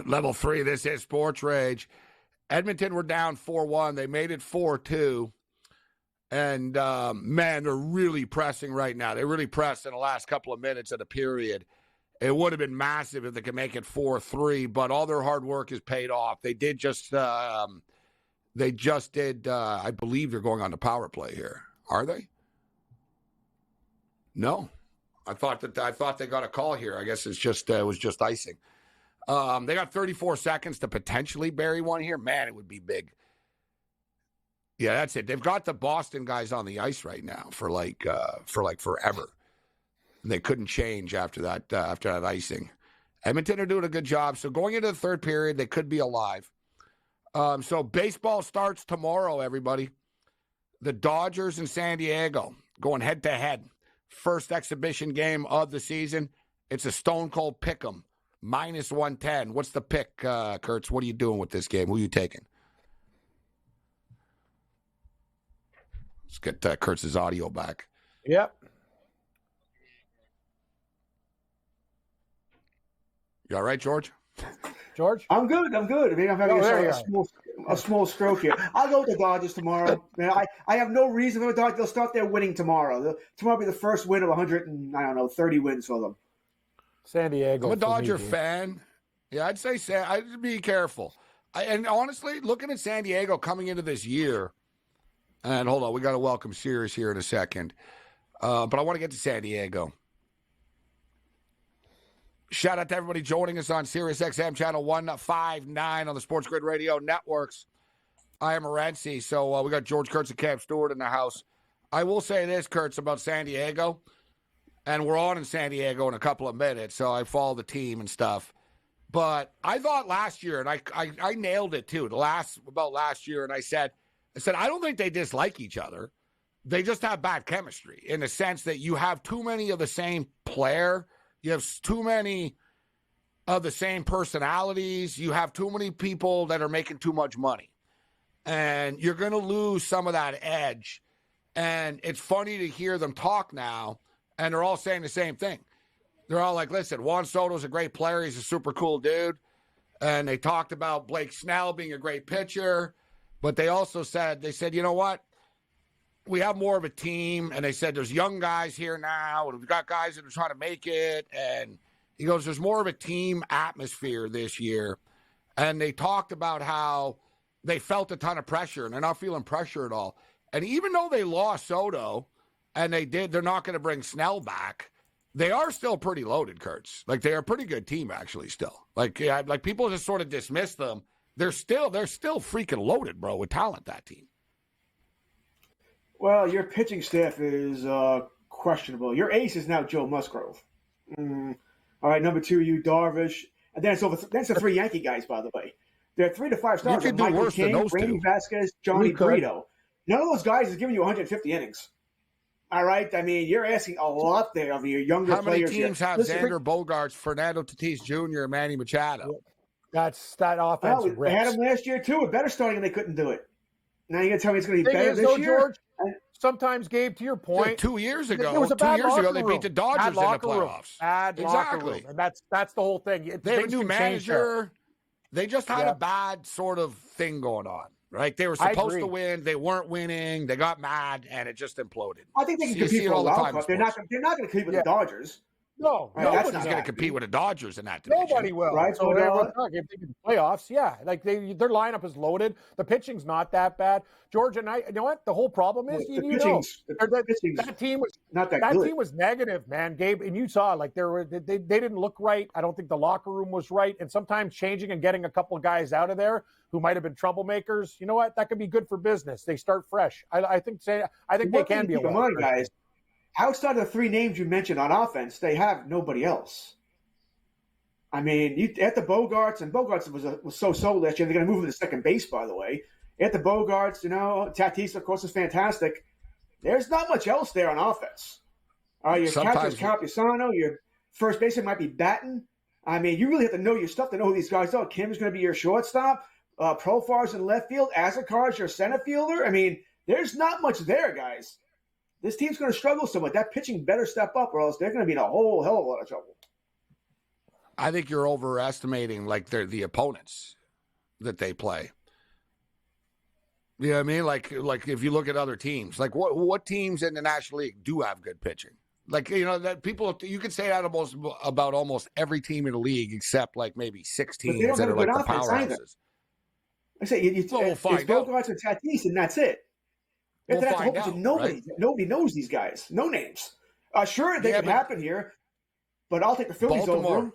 Level 3, this is SportsRage. Edmonton were down 4-1. They made it 4-2. And, man, they're really pressing right now. They really pressed in the last couple of minutes of the period. It would have been massive if they could make it 4-3, but all their hard work is paid off. They just did, I believe they're going on the power play here. Are they? No. I thought they got a call here. I guess it was just icing. They got 34 seconds to potentially bury one here. Man, it would be big. Yeah, that's it. They've got the Boston guys on the ice right now for forever. They couldn't change after that icing. Edmonton are doing a good job. So going into the third period, they could be alive. So baseball starts tomorrow, everybody. The Dodgers in San Diego going head-to-head. First exhibition game of the season. It's a stone-cold pick'em, -110. What's the pick, Kurtz? What are you doing with this game? Who are you taking? Let's get Kurtz's audio back. Yep. You all right, George? George? I'm good. I mean, I'm having a small stroke here. I'll go with the Dodgers tomorrow. Man, I have no reason for the Dodgers. They'll start their winning tomorrow. Tomorrow will be the first win of 30 wins for them. San Diego. I'm a Dodger fan. Yeah, I'd say I'd be careful. And honestly, looking at San Diego coming into this year, and hold on, we got to welcome Sirius here in a second. But I want to get to San Diego. Shout out to everybody joining us on Sirius XM channel 159 on the SportsGrid radio networks. I am Morency, so we got George Kurtz and Cam Stewart in the house. I will say this, Kurtz, about San Diego, and we're on in San Diego in a couple of minutes, so I follow the team and stuff. But I thought last year, and I nailed it too, about last year, and I said, I don't think they dislike each other. They just have bad chemistry in the sense that you have too many of the same player. You have too many of the same personalities. You have too many people that are making too much money. And you're going to lose some of that edge. And it's funny to hear them talk now, and they're all saying the same thing. They're all like, listen, Juan Soto's a great player. He's a super cool dude. And they talked about Blake Snell being a great pitcher. But they also said, you know what? We have more of a team, and they said there's young guys here now, and we've got guys that are trying to make it, and he goes, there's more of a team atmosphere this year, and they talked about how they felt a ton of pressure, and they're not feeling pressure at all, and even though they lost Soto, and they're not going to bring Snell back, they are still pretty loaded, Kurtz. Like, they're a pretty good team, actually, still. Like people just sort of dismiss them. They're still freaking loaded, bro, with talent, that team. Well, your pitching staff is questionable. Your ace is now Joe Musgrove. All right, number 2, you Darvish. And then it's the 3 Yankee guys, by the way. They're 3 to 5 stars. Michael King, Randy Vasquez, Johnny Brito. None of those guys is giving you 150 innings. All right? I mean, you're asking a lot there of your younger players. How many teams have Xander Bogaerts, Fernando Tatis Jr., and Manny Machado? That offense. Well, they had him last year, too, with better starting, and they couldn't do it. Now you're going to tell me it's going to be better this year? George, sometimes, Gabe, to your point. 2 years ago, they beat the Dodgers in the playoffs. Bad locker room. And that's the whole thing. They have a new manager. They just had a bad sort of thing going on, right? They were supposed to win. They weren't winning. They got mad, and it just imploded. I think they can compete for a wild card. They're not going to compete with the Dodgers. No, nobody's going to compete with the Dodgers in that division. Nobody will. Right? So they're talking playoffs. Yeah, like their lineup is loaded. The pitching's not that bad. George and you know what? The whole problem is that team was not that good. That team was negative, man, Gabe. And you saw like they didn't look right. I don't think the locker room was right. And sometimes changing and getting a couple of guys out of there who might have been troublemakers. You know what? That could be good for business. They start fresh. I think they can be a wild guys. Outside of the 3 names you mentioned on offense, they have nobody else. I mean, at the Bogarts, and Bogarts was so-so last year. They're going to move him to second base, by the way. At the Bogarts, Tatis, of course, is fantastic. There's not much else there on offense. Your catcher is Campusano. Your first baseman might be Batten. I mean, you really have to know your stuff to know who these guys are. Kim's going to be your shortstop. Profar's in left field. Azakar's your center fielder. I mean, there's not much there, guys. This team's going to struggle somewhat. That pitching better step up, or else they're going to be in a whole hell of a lot of trouble. I think you're overestimating like the opponents that they play. You know what I mean? Like if you look at other teams, like what teams in the National League do have good pitching? Like, you know, that people, you could say that about almost every team in the league except like maybe 6 teams that are like the powerhouses. I say it's Bogarts and Tatis, and that's it. We'll find out, nobody, right? nobody knows these guys. No names. Sure, they could happen here, but I'll take the Phillies over them.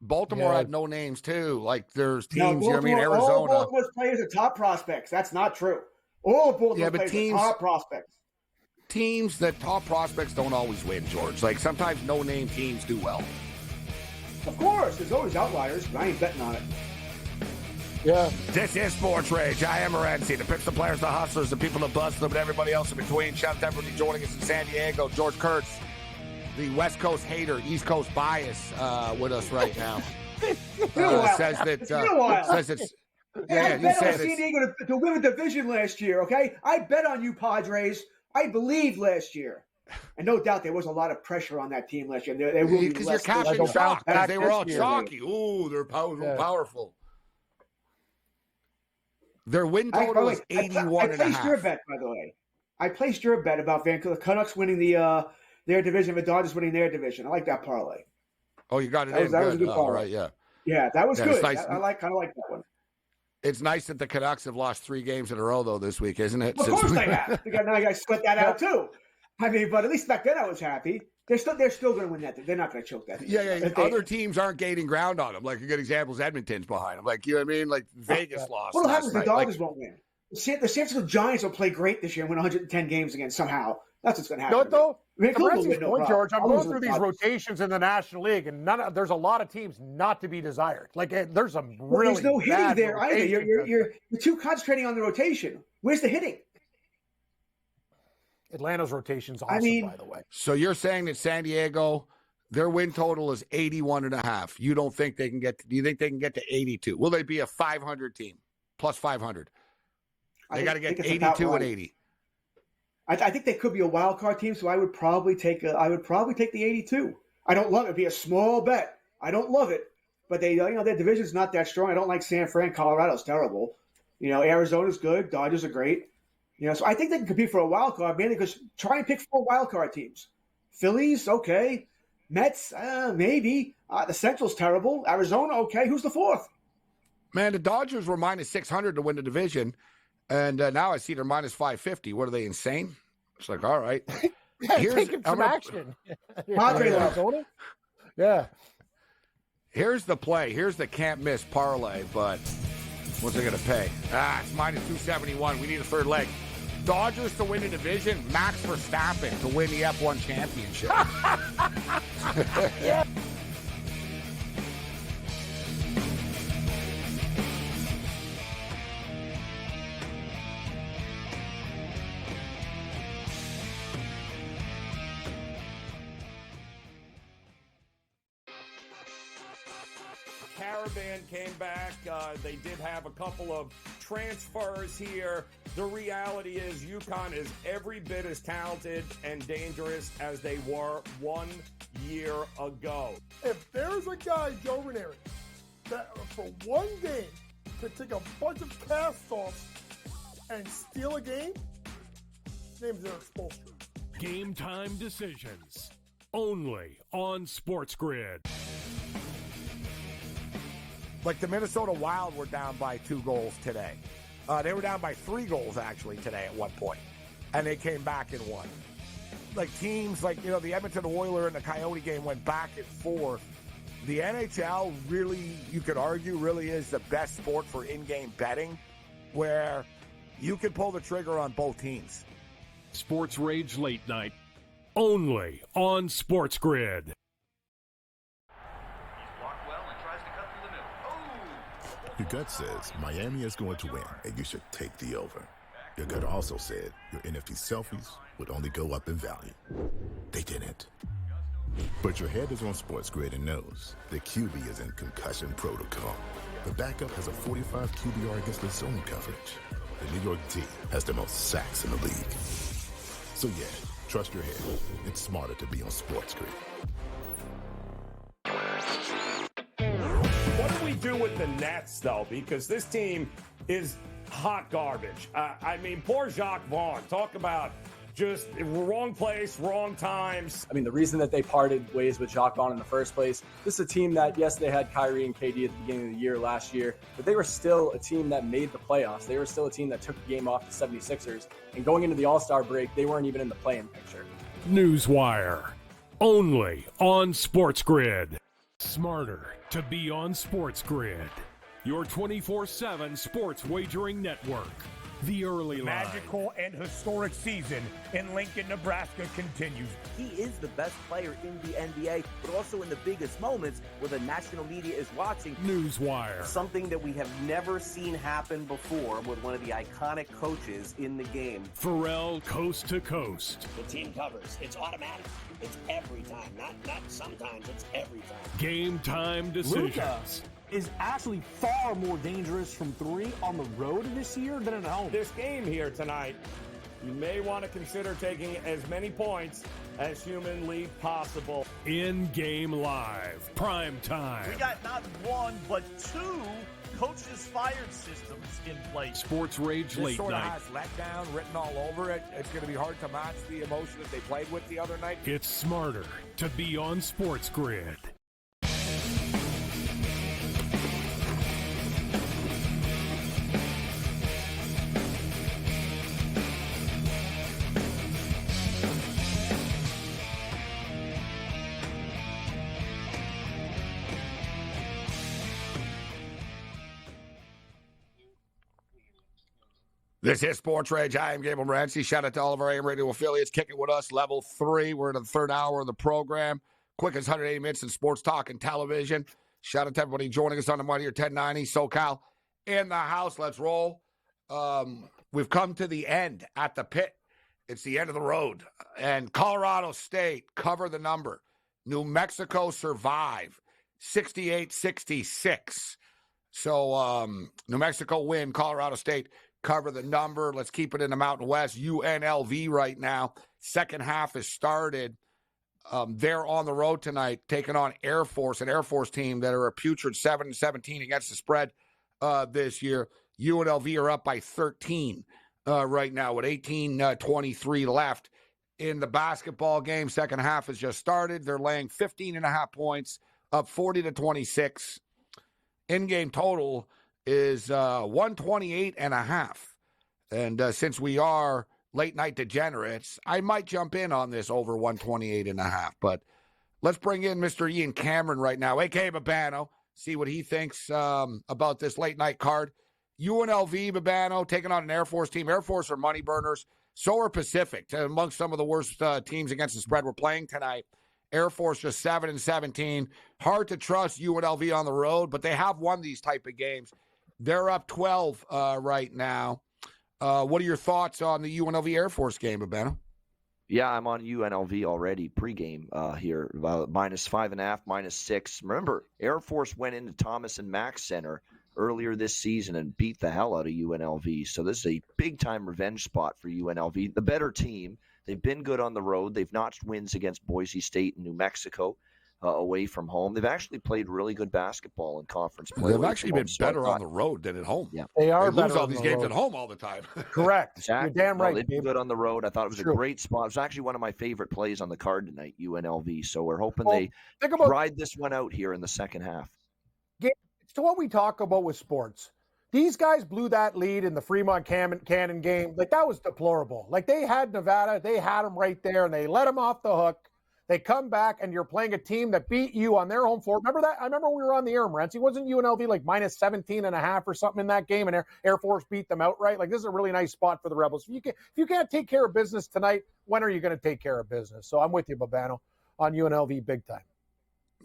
Baltimore had no names too. Like there's teams, you know what I mean? Arizona. All Baltimore's players are top prospects. That's not true. All of Baltimore's players are top prospects. Teams that top prospects don't always win, George. Like sometimes no-name teams do well. Of course, there's always outliers, but I ain't betting on it. Yeah. This is Sports Rage. I am Morency. The picks, the players, the hustlers, the people that bust them, and everybody else in between. Shout out to everybody joining us in San Diego. George Kurtz, the West Coast hater, East Coast bias, with us right now. Says that. Says it's. I bet on San Diego to win the division last year. Okay, I bet on you, Padres. I believed last year. And no doubt there was a lot of pressure on that team last year. They will be because you're captain shocked. Because they were all chalky. Ooh, they're powerful. Their win total is 81 and a half. I placed your bet, by the way. I placed your bet about Vancouver Canucks winning their division, the Dodgers winning their division. I like that parlay. Oh, you got it in. That was a good parlay. Right, yeah. Yeah, that was good. Nice. I kind of like that one. It's nice that the Canucks have lost 3 games in a row, though, this week, isn't it? Well, of course they have. Now you guys split that out, too. I mean, but at least back then I was happy. They're still going to win that. They're not going to choke that. Yeah. Other teams aren't gaining ground on them. Like a good example is Edmonton's behind them. Like, you know what I mean? Like Vegas lost. What happens if the Dodgers won't win? The San Francisco Giants will play great this year and win 110 games again somehow. That's what's going to happen. You know what, though? Point, George, I'm going through these rotations in the National League, and there's a lot of teams not to be desired. Like, there's some really there's no hitting there either. rotations. You're too concentrating on the rotation. Where's the hitting? Atlanta's rotation's awesome, by the way. So you're saying that San Diego, their win total is 81 and a half. You don't think they can do you think they can get to 82? Will they be a 500 team? Plus 500? They got to get 82 and 80. I think they could be a wild card team, so I would probably take the 82. I don't love it. It'd be a small bet. I don't love it, but their division's not that strong. I don't like San Fran. Colorado's terrible. Arizona's good. Dodgers are great. So I think they can compete for a wild card, mainly because try and pick 4 wild card teams. Phillies, okay. Mets, maybe. The Central's terrible. Arizona, okay. Who's the 4th? Man, the Dodgers were minus 600 to win the division. And now I see they're minus 550. What are they, insane? It's like, all right. Taking some action. Padres. Yeah. Here's the play. Here's the can't miss parlay, but what's it going to pay? It's minus 271. We need a third leg. Dodgers to win the division. Max Verstappen to win the F1 championship. Yeah. Caravan came back. They did have a couple of transfers here. The reality is UConn is every bit as talented and dangerous as they were 1 year ago. If there's a guy, Joe Ranieri, that for one game could take a bunch of cast-offs and steal a game, his name's Eric Spoelstra. Game time decisions. Only on SportsGrid. Like the Minnesota Wild were down by 2 goals today. They were down by 3 goals, actually, today at one point. And they came back and won. Like teams like, the Edmonton Oilers and the Coyote game went back and forth. The NHL really, you could argue, really is the best sport for in-game betting where you can pull the trigger on both teams. Sports Rage Late Night. Only on SportsGrid. Your gut says Miami is going to win, and you should take the over. Your gut also said your NFT selfies would only go up in value. They didn't. But your head is on SportsGrid and knows the QB is in concussion protocol. The backup has a 45 QBR against the zone coverage. The New York D has the most sacks in the league. So yeah, trust your head. It's smarter to be on SportsGrid. the Nets, though, because this team is hot garbage. I mean, poor Jacques Vaughn. Talk about just wrong place, wrong times. I mean, the reason that they parted ways with Jacques Vaughn in the first place, this is a team that, yes, they had Kyrie and KD at the beginning of the year last year, but they were still a team that made the playoffs. They were still a team that took the game off the 76ers. And going into the All-Star break, they weren't even in the play-in picture. Newswire. Only on SportsGrid. Smarter to be on SportsGrid. Your 24/7 sports wagering network. The early line. Magical and historic season in Lincoln, Nebraska continues. He is the best player in the NBA, but also in the biggest moments where the national media is watching. Newswire. Something that we have never seen happen before with one of the iconic coaches in the game. Pharrell coast to coast. The team covers. It's automatic. It's every time. Not sometimes. It's every time. Game time decisions. Luka is actually far more dangerous from three on the road this year than at home. This game here tonight, you may want to consider taking as many points as humanly possible. In-game live. Prime time. We got not one, but two coaches fired systems in place. SportsRage This late sort of night. has letdown written all over it. It's going to be hard to match the emotion that they played with the other night. It's smarter to be on SportsGrid. This is Sports Rage. I am Gabriel Morency. Shout out to all of our AM radio affiliates kicking with us. Level 3. We're in the third hour of the program. Quickest 180 minutes in sports talk and television. Shout out to everybody joining us on the Mighty 1090 SoCal in the house. Let's roll. We've come to the end at the pit. It's the end of the road. And Colorado State cover the number. New Mexico survive 68-66. So New Mexico win. Colorado State cover the number. Let's keep it in the Mountain West. UNLV right now. Second half has started. They're on the road tonight taking on Air Force, an Air Force team that are a putrid 7-17 against the spread this year. UNLV are up by 13 right now with 18-23 left in the basketball game. Second half has just started. They're laying 15.5 points, up 40-26. In-game total is 128.5. And since we are late night degenerates, I might jump in on this over 128.5. But let's bring in Mr. Ian Cameron right now, a.k.a. Babano, see what he thinks about this late night card. UNLV, Babano, taking on an Air Force team. Air Force are money burners. So are Pacific, amongst some of the worst teams against the spread we're playing tonight. Air Force just 7-17. Hard to trust UNLV on the road, but they have won these type of games. They're up 12 right now. What are your thoughts on the UNLV Air Force game, Babano? Yeah, I'm on UNLV already pregame here, -5.5, -6. Remember, Air Force went into Thomas and Mack Center earlier this season and beat the hell out of UNLV. So this is a big-time revenge spot for UNLV. The better team. They've been good on the road. They've notched wins against Boise State and New Mexico away from home. They've actually played really good basketball in conference play. They've actually been better on the road than at home. Yeah, they are. They lose all these games at home all the time. Correct. Exactly. You're damn right. They've been good on the road. I thought it was True. a great spot. It was actually one of my favorite plays on the card tonight, UNLV. So we're hoping they think about, ride this one out here in the second half. It's to what we talk about with sports. These guys blew that lead in the Fremont Cannon game. Like, that was deplorable. Like, they had Nevada. They had them right there, and they let them off the hook. They come back, and you're playing a team that beat you on their home floor. Remember that? I remember we were on the air, Morency. Wasn't UNLV like -17.5 or something in that game, and Air Force beat them outright? Like, this is a really nice spot for the Rebels. If you can't take care of business tonight, when are you going to take care of business? So I'm with you, Babano, on UNLV big time.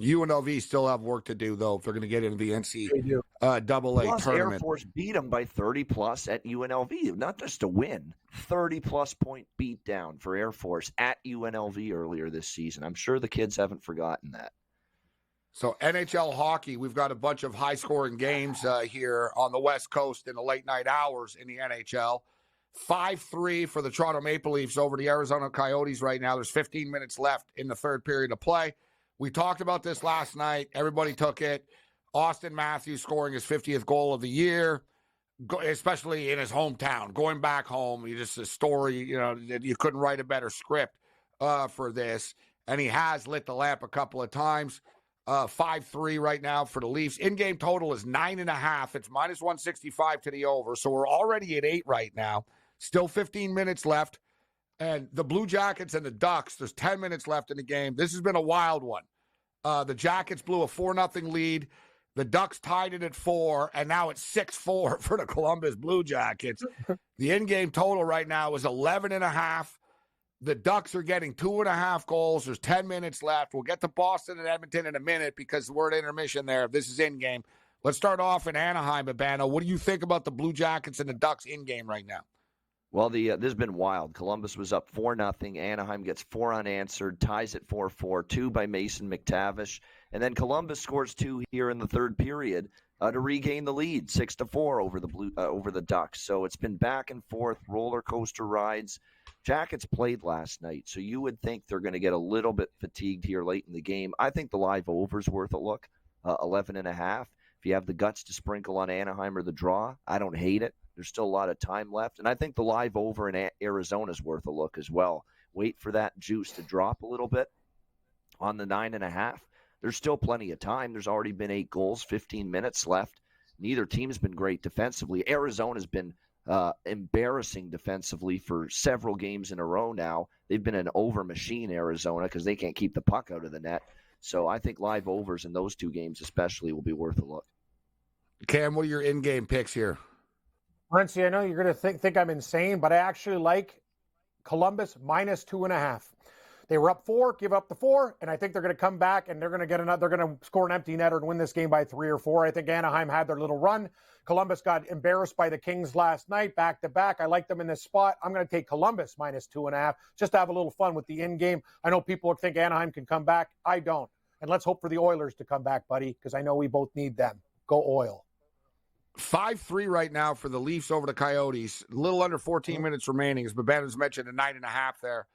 UNLV still have work to do, though, if they're going to get into the NCAA Plus, tournament. Air Force beat them by 30-plus at UNLV. Not just a win, 30-plus point beat down for Air Force at UNLV earlier this season. I'm sure the kids haven't forgotten that. So NHL hockey, we've got a bunch of high-scoring games here on the West Coast in the late-night hours in the NHL. 5-3 for the Toronto Maple Leafs over the Arizona Coyotes right now. There's 15 minutes left in the third period of play. We talked about this last night. Everybody took it Austin Matthews scoring his 50th goal of the year, especially in his hometown, going back home. Just a story, you couldn't write a better script for this. And he has lit the lamp a couple of times. 5-3 right now for the Leafs. In-game total is 9.5. It's minus 165 to the over. So we're already at 8 right now. Still 15 minutes left. And the Blue Jackets and the Ducks, there's 10 minutes left in the game. This has been a wild one. The Jackets blew a 4-0 lead. The Ducks tied it at 4, and now it's 6-4 for the Columbus Blue Jackets. The in-game total right now is 11.5. The Ducks are getting 2.5 goals. There's 10 minutes left. We'll get to Boston and Edmonton in a minute because we're at intermission there. This is in-game. Let's start off in Anaheim, Babano. What do you think about the Blue Jackets and the Ducks in-game right now? Well, this has been wild. Columbus was up 4-0. Anaheim gets 4 unanswered, ties at 4-4, 2 by Mason McTavish. And then Columbus scores 2 here in the third period to regain the lead, 6-4 over the Ducks. So it's been back and forth, roller coaster rides. Jackets played last night, so you would think they're going to get a little bit fatigued here late in the game. I think the live over's worth a look, 11.5. If you have the guts to sprinkle on Anaheim or the draw, I don't hate it. There's still a lot of time left, and I think the live over in Arizona is worth a look as well. Wait for that juice to drop a little bit on the 9.5. There's still plenty of time. There's already been 8 goals, 15 minutes left. Neither team's been great defensively. Arizona's been embarrassing defensively for several games in a row now. They've been an over machine, Arizona, because they can't keep the puck out of the net. So I think live overs in those 2 games especially will be worth a look. Cam, what are your in-game picks here? Morency, I know you're going to think I'm insane, but I actually like Columbus minus 2.5. They were up 4, give up the 4, and I think they're going to come back and they're going to score an empty netter and win this game by 3 or 4. I think Anaheim had their little run. Columbus got embarrassed by the Kings last night, back-to-back. I like them in this spot. I'm going to take Columbus minus 2.5 just to have a little fun with the in-game. I know people think Anaheim can come back. I don't. And let's hope for the Oilers to come back, buddy, because I know we both need them. Go Oil. 5-3 right now for the Leafs over the Coyotes. A little under 14 minutes remaining, as Babano's mentioned, a 9.5 there.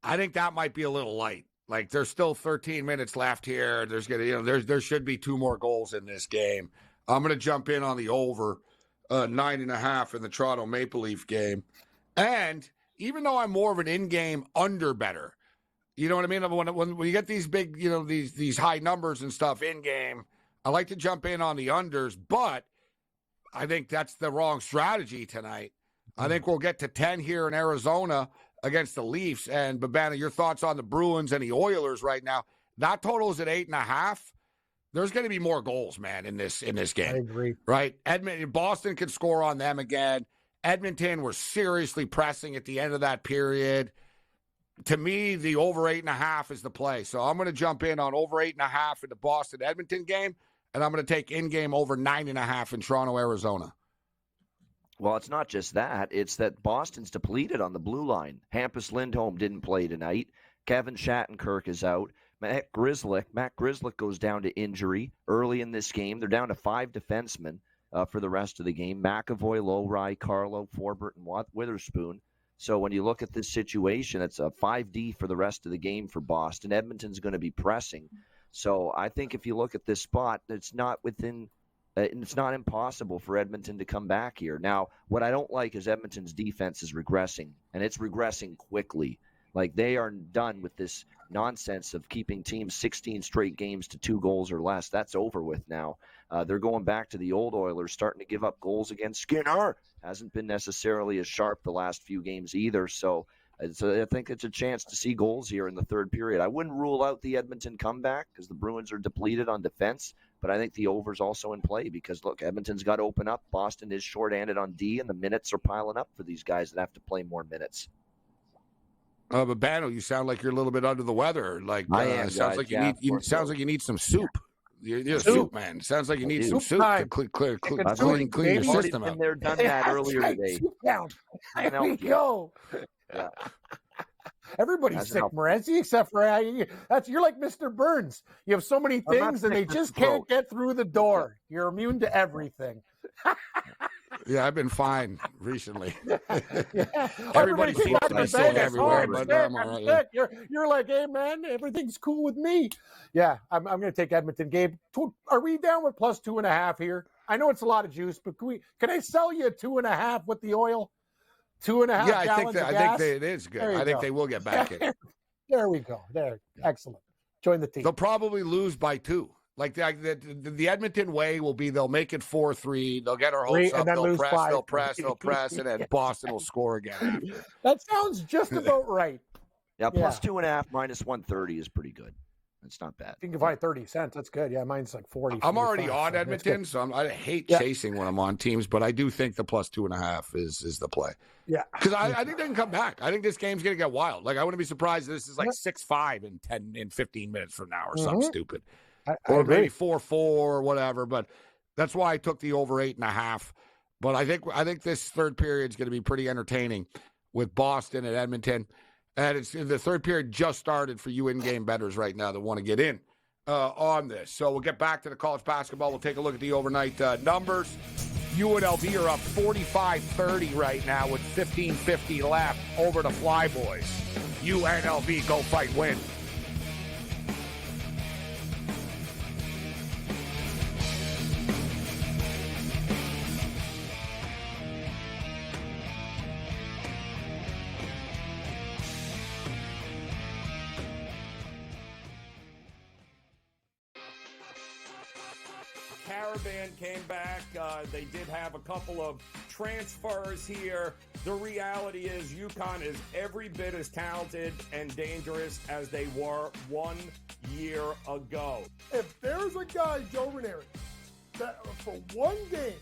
I think that might be a little light. Like, there's still 13 minutes left here. There should be 2 more goals in this game. I'm going to jump in on the over 9.5 in the Toronto Maple Leaf game. And even though I'm more of an in-game under better, you know what I mean? When you get these big, these high numbers and stuff in-game, I like to jump in on the unders, but I think that's the wrong strategy tonight. I think we'll get to 10 here in Arizona against the Leafs. And, Babano, your thoughts on the Bruins and the Oilers right now? That total is at 8.5. There's going to be more goals, man, in this game. I agree. Right? Boston can score on them again. Edmonton were seriously pressing at the end of that period. To me, the over 8.5 is the play. So I'm going to jump in on over 8.5 in the Boston-Edmonton game, and I'm going to take in-game over 9.5 in Toronto, Arizona. Well, it's not just that. It's that Boston's depleted on the blue line. Hampus Lindholm didn't play tonight. Kevin Shattenkirk is out. Matt Grzelcyk goes down to injury early in this game. They're down to 5 defensemen for the rest of the game. McAvoy, Lowry, Carlo, Forbert, and Witherspoon. So when you look at this situation, it's a 5D for the rest of the game for Boston. Edmonton's going to be pressing. So I think if you look at this spot, it's not impossible for Edmonton to come back here. Now, what I don't like is Edmonton's defense is regressing, and it's regressing quickly. Like, they are done with this nonsense of keeping teams 16 straight games to 2 goals or less. That's over with now. They're going back to the old Oilers, starting to give up goals against Skinner. Hasn't been necessarily as sharp the last few games either. So I think it's a chance to see goals here in the third period. I wouldn't rule out the Edmonton comeback because the Bruins are depleted on defense, but I think the over's also in play because, look, Edmonton's got to open up. Boston is shorthanded on D, and the minutes are piling up for these guys that have to play more minutes. Babano, you sound like you're a little bit under the weather. Like, I am, sounds guys. like Sounds like you need some soup. You're a soup man. Sounds like you need some soup to clean your system out. Been there, done that earlier today. There we go. Yeah. Everybody's sick, Morency, except for you're like Mr. Burns. You have so many things and they just can't get through the door. You're immune to everything. Yeah, I've been fine recently. Yeah. Everybody keep seems to having be a sick bang. everywhere, I'm but sick, I'm all I'm right. Yeah. sick. You're like, hey man, everything's cool with me. Yeah, I'm going to take Edmonton. Gabe, are we down with plus 2.5 here? I know it's a lot of juice, but can I sell you a 2.5 with the oil? 2.5 Yeah, gallons of I gas? think it is good. There you I think go. they will get back in. There we go. There, excellent. Join the team. They'll probably lose by 2. Like the Edmonton way will be they'll make it 4-3. They'll get our hopes up. They'll press, 5. they'll press, they'll press, and then Boston will score again after. That sounds just about right. Yeah, plus 2.5 minus 130 is pretty good. It's not bad. If you can find 30 cents, that's good. Yeah, mine's like 40. I'm already on so Edmonton, so I hate chasing when I'm on teams, but I do think the plus 2.5 is the play. Yeah. Because I think they can come back. I think this game's going to get wild. Like, I wouldn't be surprised if this is like 6-5 in 15 minutes from now or something stupid. Or maybe 4-4 or whatever, but that's why I took the over 8.5. But I think this third period is going to be pretty entertaining with Boston and Edmonton. And the third period just started for you in-game bettors right now that want to get in on this. So we'll get back to the college basketball. We'll take a look at the overnight numbers. UNLV are up 45-30 right now with 15:50 left over the Flyboys. UNLV, go fight, win. Caravan came back. They did have a couple of transfers here. The reality is UConn is every bit as talented and dangerous as they were 1 year ago. If there's a guy, Joe Ranieri, that for one game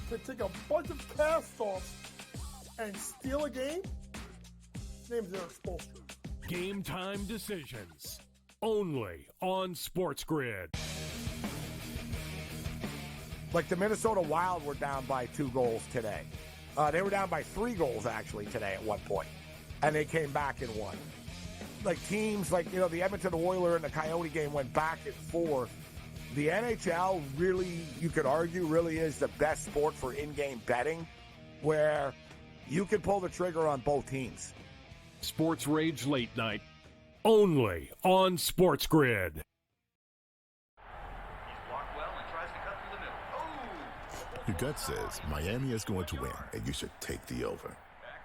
could take a bunch of cast-offs and steal a game, his name's Eric SportsGrid. Game time decisions. Only on SportsGrid. Like the Minnesota Wild were down by 2 goals today. They were down by 3 goals, actually, today at one point. And they came back and won. Like teams like, the Edmonton Oilers and the Coyote game went back and forth. The NHL really, you could argue, really is the best sport for in-game betting where you can pull the trigger on both teams. SportsRage Late Night. Only on SportsGrid. Your gut says Miami is going to win, and you should take the over.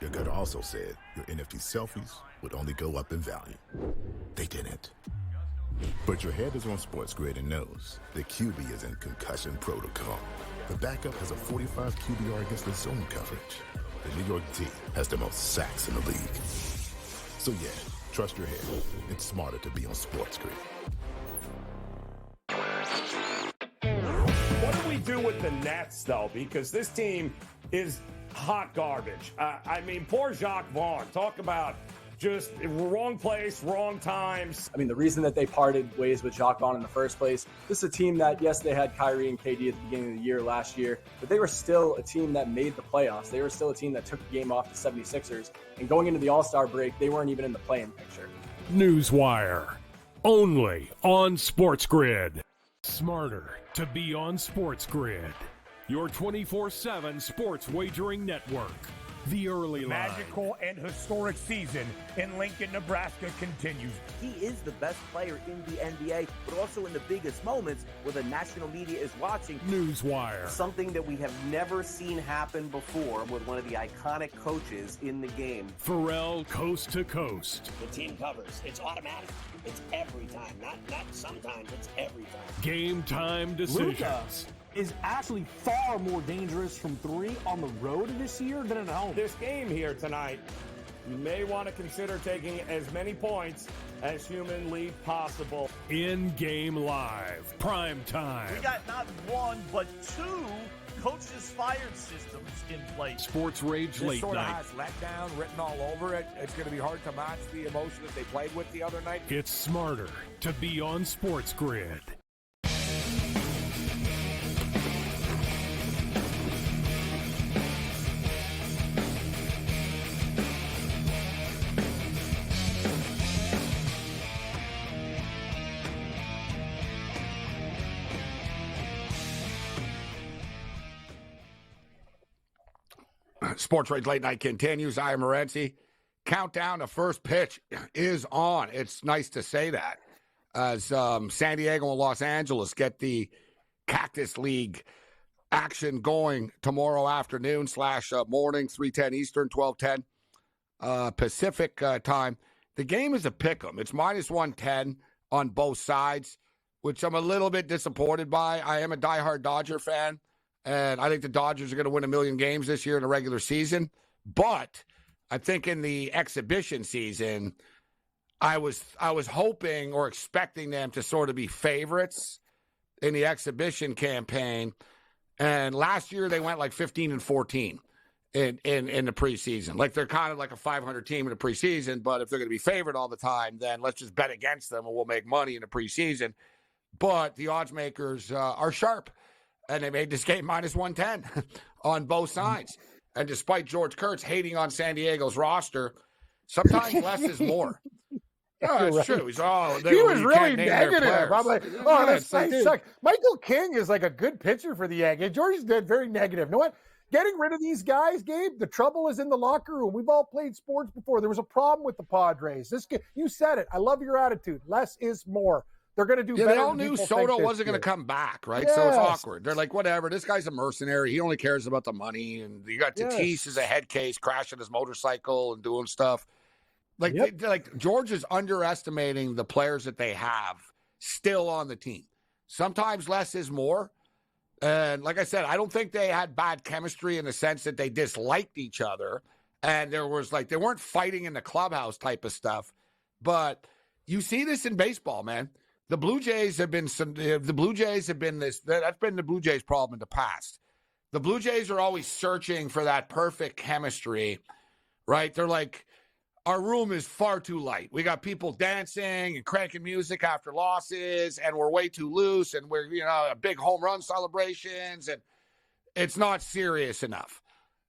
Your gut also said your NFT selfies would only go up in value. They didn't. But your head is on SportsGrid and knows the QB is in concussion protocol. The backup has a 45 QBR against the zone coverage. The New York D has the most sacks in the league. So yeah, trust your head. It's smarter to be on SportsGrid. What do we do with the Nets, though? Because this team is hot garbage. Poor Jacques Vaughn. Talk about just wrong place, wrong times. The reason that they parted ways with Jacques Vaughn in the first place, this is a team that, yes, they had Kyrie and KD at the beginning of the year last year, but they were still a team that made the playoffs. They were still a team that took the game off the 76ers. And going into the All-Star break, they weren't even in the play-in picture. Newswire. Only on SportsGrid. Smarter to be on SportsGrid. Your 24/7 sports wagering network. The early line. Magical and historic season in Lincoln, Nebraska continues. He is the best player in the NBA, but also in the biggest moments where the national media is watching. Newswire. Something that we have never seen happen before with one of the iconic coaches in the game. Pharrell coast to coast. The team covers. It's automatic. It's every time. Not sometimes. It's every time. Game time decisions. Luka is actually far more dangerous from 3 on the road this year than at home. This game here tonight, you may want to consider taking as many points as humanly possible. In-game live. Prime time. We got not 1, but 2 coaches fired systems in place. SportsRage This Late sort of Night. has letdown written all over it. It's going to be hard to match the emotion that they played with the other night. It's smarter to be on SportsGrid. SportsRage Late Night continues. I am Morency. Countdown to first pitch is on. It's nice to say that as San Diego and Los Angeles get the Cactus League action going tomorrow afternoon / morning, 3:10 Eastern, 12:10 Pacific time. The game is a pick'em. It's -110 on both sides, which I'm a little bit disappointed by. I am a diehard Dodger fan, and I think the Dodgers are going to win 1 million games this year in the regular season. But I think in the exhibition season, I was hoping or expecting them to sort of be favorites in the exhibition campaign. And last year they went like 15-14 in the preseason. Like they're kind of like a 500 team in the preseason, but if they're going to be favored all the time, then let's just bet against them and we'll make money in the preseason. But the odds makers are sharp, and they made this game -110 on both sides. And despite George Kurtz hating on San Diego's roster, sometimes less is more. No, it's true. He was really negative. I'm like, oh, that's sucks. Michael King is like a good pitcher for the Yankees. George is very negative. You know what? Getting rid of these guys, Gabe, the trouble is in the locker room. We've all played sports before. There was a problem with the Padres. You said it. I love your attitude. Less is more. They're going to do better. They all knew Soto wasn't going to come back, right? Yes. So it's awkward. They're like, whatever. This guy's a mercenary. He only cares about the money. And you got Tatis as a head case, crashing his motorcycle and doing stuff. Like George is underestimating the players that they have still on the team. Sometimes less is more. And like I said, I don't think they had bad chemistry in the sense that they disliked each other. And there was like, they weren't fighting in the clubhouse type of stuff. But you see this in baseball, man. The Blue Jays have been that's been the Blue Jays' problem in the past. The Blue Jays are always searching for that perfect chemistry, right? They're like, our room is far too light. We got people dancing and cranking music after losses, and we're way too loose, and we're, big home run celebrations, and it's not serious enough,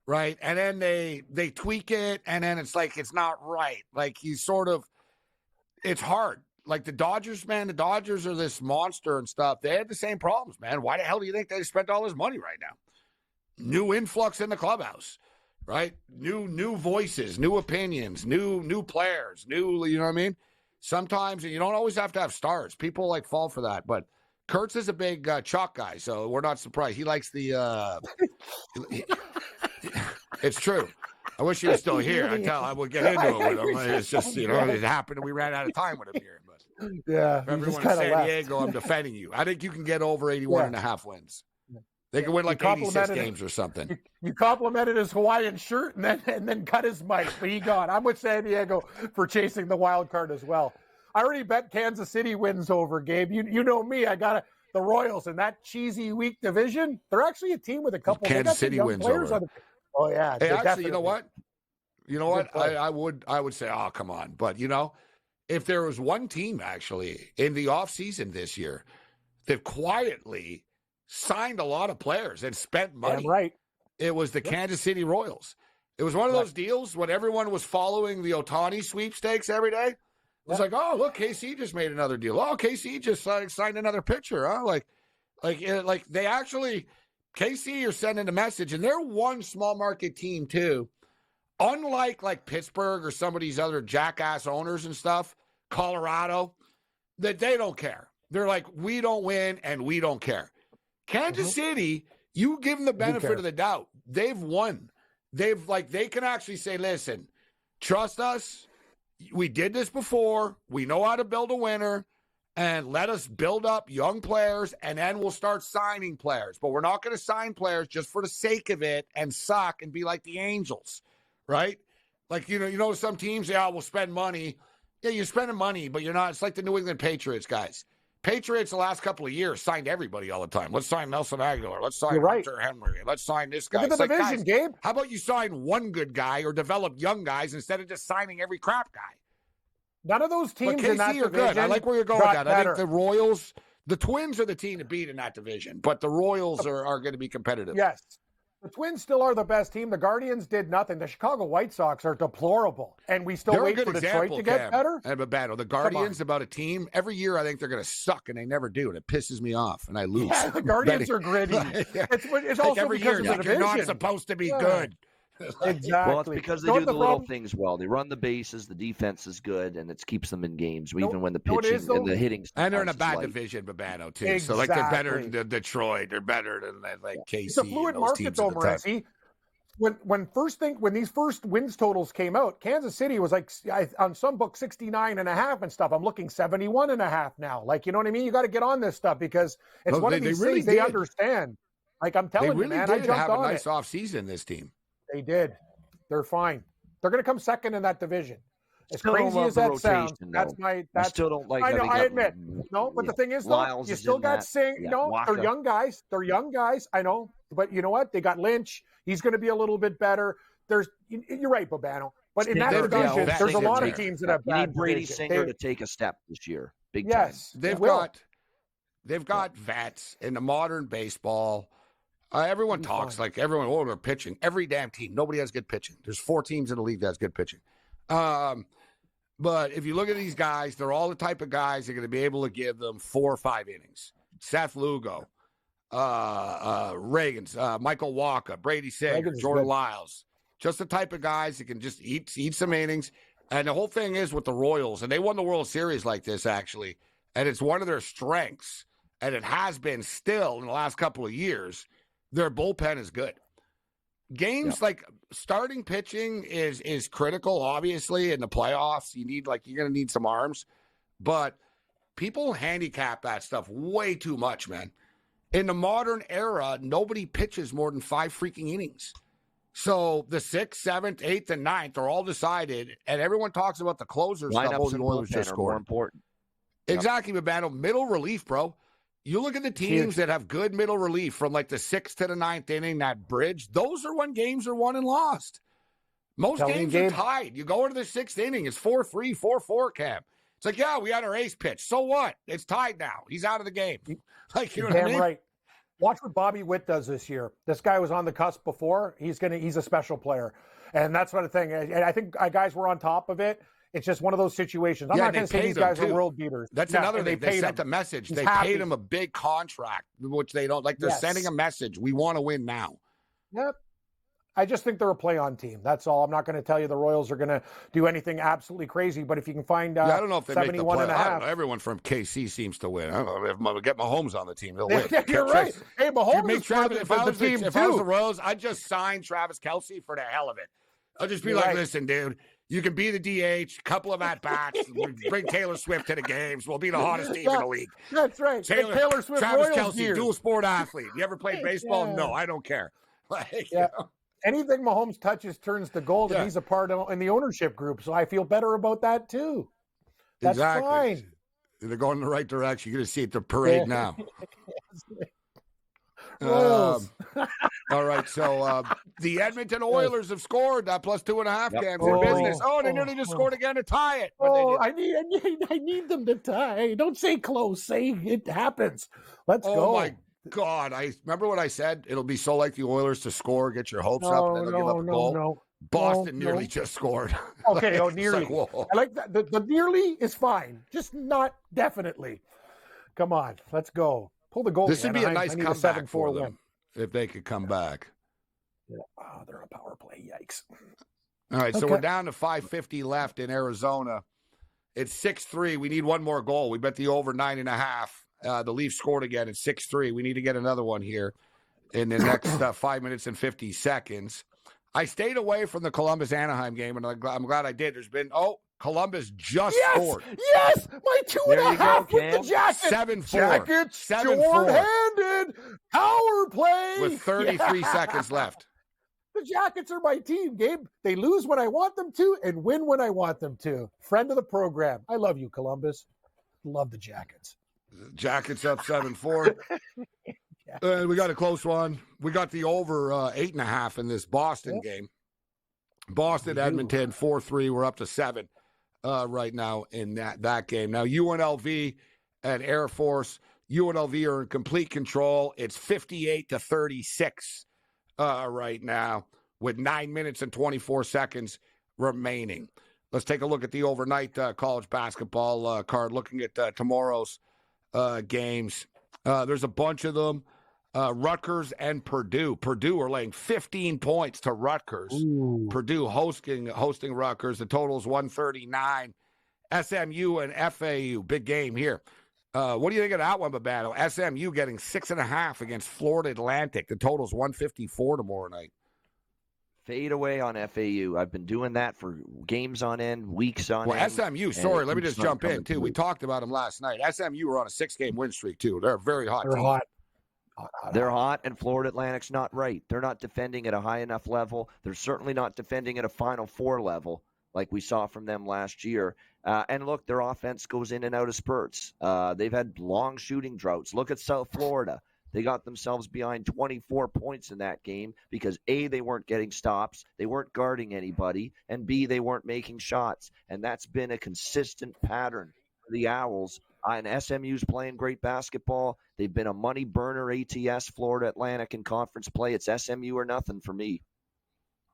right? And then they tweak it, and then it's like, it's not right. Like it's hard. Like the Dodgers, man, the Dodgers are this monster and stuff. They had the same problems, man. Why the hell do you think they spent all this money right now? New influx in the clubhouse, right? New voices, new opinions, new players, you know what I mean? Sometimes you don't always have to have stars. People like fall for that. But Kurtz is a big chalk guy, so we're not surprised. He likes the it's true. I wish he was still here. I would get into it with him. It's just, it happened and we ran out of time with him here. But yeah, everyone in San Diego, I'm defending you. I think you can get over 81.5 wins. They can win like 86 games or something. You complimented his Hawaiian shirt and then cut his mic, but he gone. I'm with San Diego for chasing the wild card as well. I already bet Kansas City wins over, Gabe. You know me. I got the Royals in that cheesy, weak division. They're actually a team with a couple. Kansas City wins over. Oh yeah. Hey, actually, you know what? I would say, oh, come on. But if there was one team actually in the offseason this year that quietly signed a lot of players and spent money, right, it was the Kansas City Royals. It was one of those deals when everyone was following the Ohtani sweepstakes every day. It was like, oh, look, KC just made another deal. Oh, KC just signed another pitcher. Huh? Like they actually, KC are sending a message, and they're one small market team too. Unlike like Pittsburgh or some of these other jackass owners and stuff, Colorado, that they don't care. They're like, we don't win and we don't care. Kansas City, you give them the benefit of the doubt. They've won. They can actually say, listen, trust us. We did this before. We know how to build a winner, and let us build up young players, and then we'll start signing players. But we're not going to sign players just for the sake of it and suck and be like the Angels, right? Like, some teams, we'll spend money. Yeah, you're spending money, but you're not. It's like the New England Patriots, guys. Patriots the last couple of years signed everybody all the time. Let's sign Nelson Aguilar. Let's sign Hunter Henry. Let's sign this guy. Look at the division, Gabe. How about you sign one good guy or develop young guys instead of just signing every crap guy? None of those teams in that division are good. I like where you're going with that. I think the Royals, the Twins are the team to beat in that division, but the Royals are going to be competitive. Yes. The Twins still are the best team. The Guardians did nothing. The Chicago White Sox are deplorable, and we still wait for Detroit to get better. And the Guardians about a team. Every year I think they're going to suck, and they never do, and it pisses me off, and I lose. Yeah, the Guardians are gritty. It's also every because year, of the division. You're not supposed to be good. Exactly. Well, it's because they do the little things well. They run the bases, the defense is good, and it keeps them in games, even when the pitching and the hitting. And they're in a sometimes bad is light. division, Babano, too. Exactly. So, like, they're better than Detroit. They're better than, like, KC. It's a fluid market, though, Morency. When these first wins totals came out, Kansas City was like on some books 69.5 and stuff. I'm looking 71.5 now. Like, you know what I mean? You got to get on this stuff because it's one of these things they understand. Like, I'm telling you, man, I jumped on it. They really did have a nice offseason, this team. They did. They're fine. They're going to come second in that division. As Still crazy as that sounds, though. I still don't like. I know. I admit. No, but the thing is, though, you still got Singh. Yeah, no, Waka. they're young guys. They're young guys. I know, but you know what? They got Lynch. He's going to be a little bit better. You're right, Babano. But in that division, there's a lot of teams that have. You need Brady Singer to take a step this year. Big time. Yes, they've got vets in the modern baseball. Everyone talks like everyone. Oh, they're pitching. Every damn team. Nobody has good pitching. There's 4 teams in the league that has good pitching. But if you look at these guys, they're all the type of guys that are going to be able to give them 4 or 5 innings. Seth Lugo, Reagans, Michael Waka, Brady Singer, Jordan Lyles. Just the type of guys that can just eat some innings. And the whole thing is with the Royals, and they won the World Series like this, actually, and it's one of their strengths, and it has been still in the last couple of years, their bullpen is good. Games like starting pitching is critical, obviously, in the playoffs. You're going to need some arms. But people handicap that stuff way too much, man. In the modern era, nobody pitches more than 5 freaking innings. So the 6th, 7th, 8th, and 9th are all decided, and everyone talks about the closers. Lineups The Oilers just scored. more important. Exactly, Babano. Middle relief, bro. You look at the teams that have good middle relief from like the 6th to the 9th inning, that bridge, those are when games are won and lost. Most games are tied. You go into the 6th inning, it's 4-3, 4-4, Cam. It's like, yeah, we had our ace pitch. So what? It's tied now. He's out of the game. Like, you know what I mean? Right. Watch what Bobby Witt does this year. This guy was on the cusp before. He's a special player. And that's what the thing. And I think guys were on top of it. It's just one of those situations. I'm not going to say these guys are world beaters. That's another thing. They sent a message. They paid him a big contract, which they don't like. They're sending a message. We want to win now. Yep. I just think they're a play-on team. That's all. I'm not going to tell you the Royals are going to do anything absolutely crazy, but if you can find I don't know if they make the play. I don't know. half. Everyone from KC seems to win. I don't know. If get Mahomes on the team, they'll win. You're right. Hey, Mahomes is if I was the Royals, I'd just sign Travis Kelce for the hell of it. I'll just be listen, dude. You can be the DH, couple of at-bats, bring Taylor Swift to the games. We'll be the hottest team in the league. That's right. Taylor Swift, Travis Royals Kelce, gear. dual sport athlete. You ever played baseball? Yeah. No, I don't care. Anything Mahomes touches turns to gold, and he's a part of in the ownership group. So I feel better about that too. That's fine. They're going in the right direction. You're going to see it the parade now. All right, so the Edmonton Oilers have scored plus 2.5 games in business. They nearly just scored again to tie it. I need them to tie. Don't say close. Say it happens. Let's go. Oh my God! I remember what I said. It'll be so like the Oilers to score, get your hopes up, and then they'll give up a goal. No. Boston nearly just scored. Okay, nearly. Like, I like that. The nearly is fine, just not definitely. Come on, let's go. Pull the goal. This would be a nice comeback for them if they could come back. Yeah. Oh, they're on a power play. Yikes. All right, so we're down to 5:50 left in Arizona. It's 6-3. We need one more goal. We bet the over 9.5. The Leafs scored again at 6-3. We need to get another one here in the next 5 minutes and 50 seconds. I stayed away from the Columbus-Anaheim game, and I'm glad I did. There's been, Columbus just scored. Yes, my 2.5 with the Jackets. 7-4. Jackets, 7-4. short-handed, power play. With 33 seconds left. The Jackets are my team, Gabe. They lose when I want them to and win when I want them to. Friend of the program. I love you, Columbus. Love the Jackets. Jackets up 7-4. We got a close one. We got the over 8.5 in this Boston game. Boston, Edmonton, 4-3. We're up to 7 right now in that game. Now, UNLV and Air Force. UNLV are in complete control. It's 58-36 right now with 9 minutes and 24 seconds remaining. Let's take a look at the overnight college basketball card, looking at tomorrow's games. There's a bunch of them. Rutgers and Purdue. Purdue are laying 15 points to Rutgers. Ooh. Purdue hosting Rutgers. The total is 139. SMU and FAU, big game here. What do you think of that one, Babano? SMU getting 6.5 against Florida Atlantic. The total is 154 tomorrow night. Fade away on FAU. I've been doing that for games on end, weeks on end. Well, SMU, sorry, let me just jump in, too. We talked about them last night. SMU were on a 6-game win streak, too. They're a very hot team. Hot. They're hot, and Florida Atlantic's not right. They're not defending at a high enough level. They're certainly not defending at a Final Four level like we saw from them last year. And look, their offense goes in and out of spurts. They've had long shooting droughts. Look at South Florida. They got themselves behind 24 points in that game because A, they weren't getting stops, they weren't guarding anybody, and B, they weren't making shots. And that's been a consistent pattern for the Owls. And SMU's playing great basketball. They've been a money burner ATS, Florida Atlantic in conference play. It's SMU or nothing for me.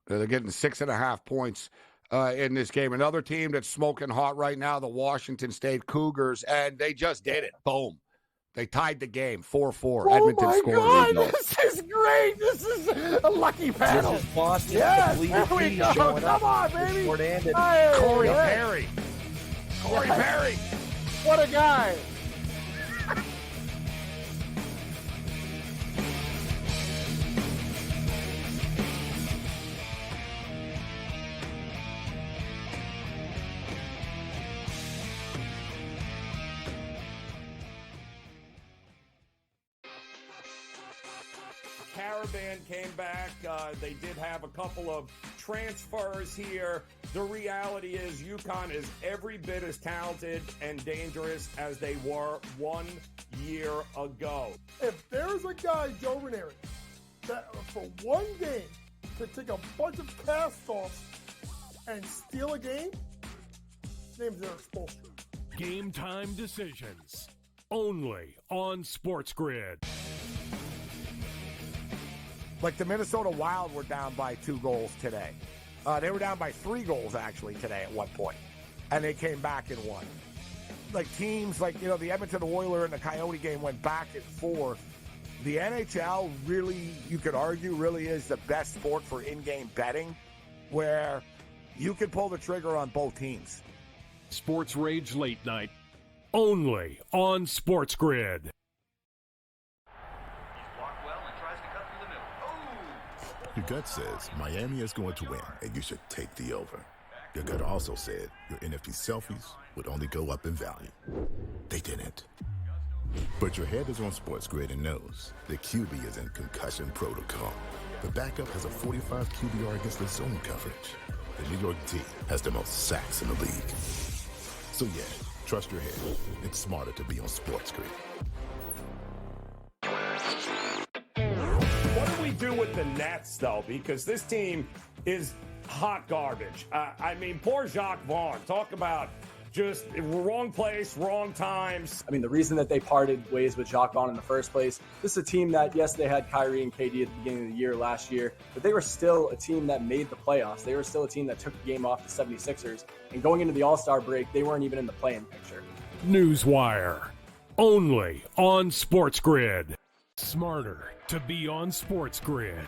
They're getting 6.5 points in this game. Another team that's smoking hot right now, the Washington State Cougars, and they just did it. Boom. They tied the game 4-4. Oh Edmonton my scored. God, this is great. This is a lucky panel. This is Boston. Yes, there we go. Come on, baby. Hey, Corey hey. Perry. Corey Perry. What a guy. Caravan came back. They did have a couple of transfers here. The reality is UConn is every bit as talented and dangerous as they were 1 year ago. If there's a guy, Joe Ranieri, that for one game could take a bunch of cast-offs and steal a game, his name's Eric Spoelstra. Game time decisions. Only on SportsGrid. Like the Minnesota Wild were down by 2 goals today. They were down by 3 goals, actually, today at one point. And they came back and won. Like teams like, the Edmonton Oilers and the Coyote game went back and forth. The NHL really, you could argue, really is the best sport for in-game betting where you can pull the trigger on both teams. SportsRage Late Night. Only on SportsGrid. Your gut says Miami is going to win, and you should take the over. Your gut also said your NFT selfies would only go up in value. They didn't. But your head is on SportsGrid and knows the QB is in concussion protocol. The backup has a 45 QBR against the zone coverage. The New York D has the most sacks in the league. So yeah, trust your head. It's smarter to be on SportsGrid. What do we do with the Nets, though? Because this team is hot garbage. Poor Jacques Vaughn. Talk about just wrong place, wrong times. I mean, the reason that they parted ways with Jacques Vaughn in the first place, this is a team that, yes, they had Kyrie and KD at the beginning of the year last year, but they were still a team that made the playoffs. They were still a team that took the game off the 76ers. And going into the All-Star break, they weren't even in the play-in picture. Newswire. Only on SportsGrid. Smarter to be on SportsGrid.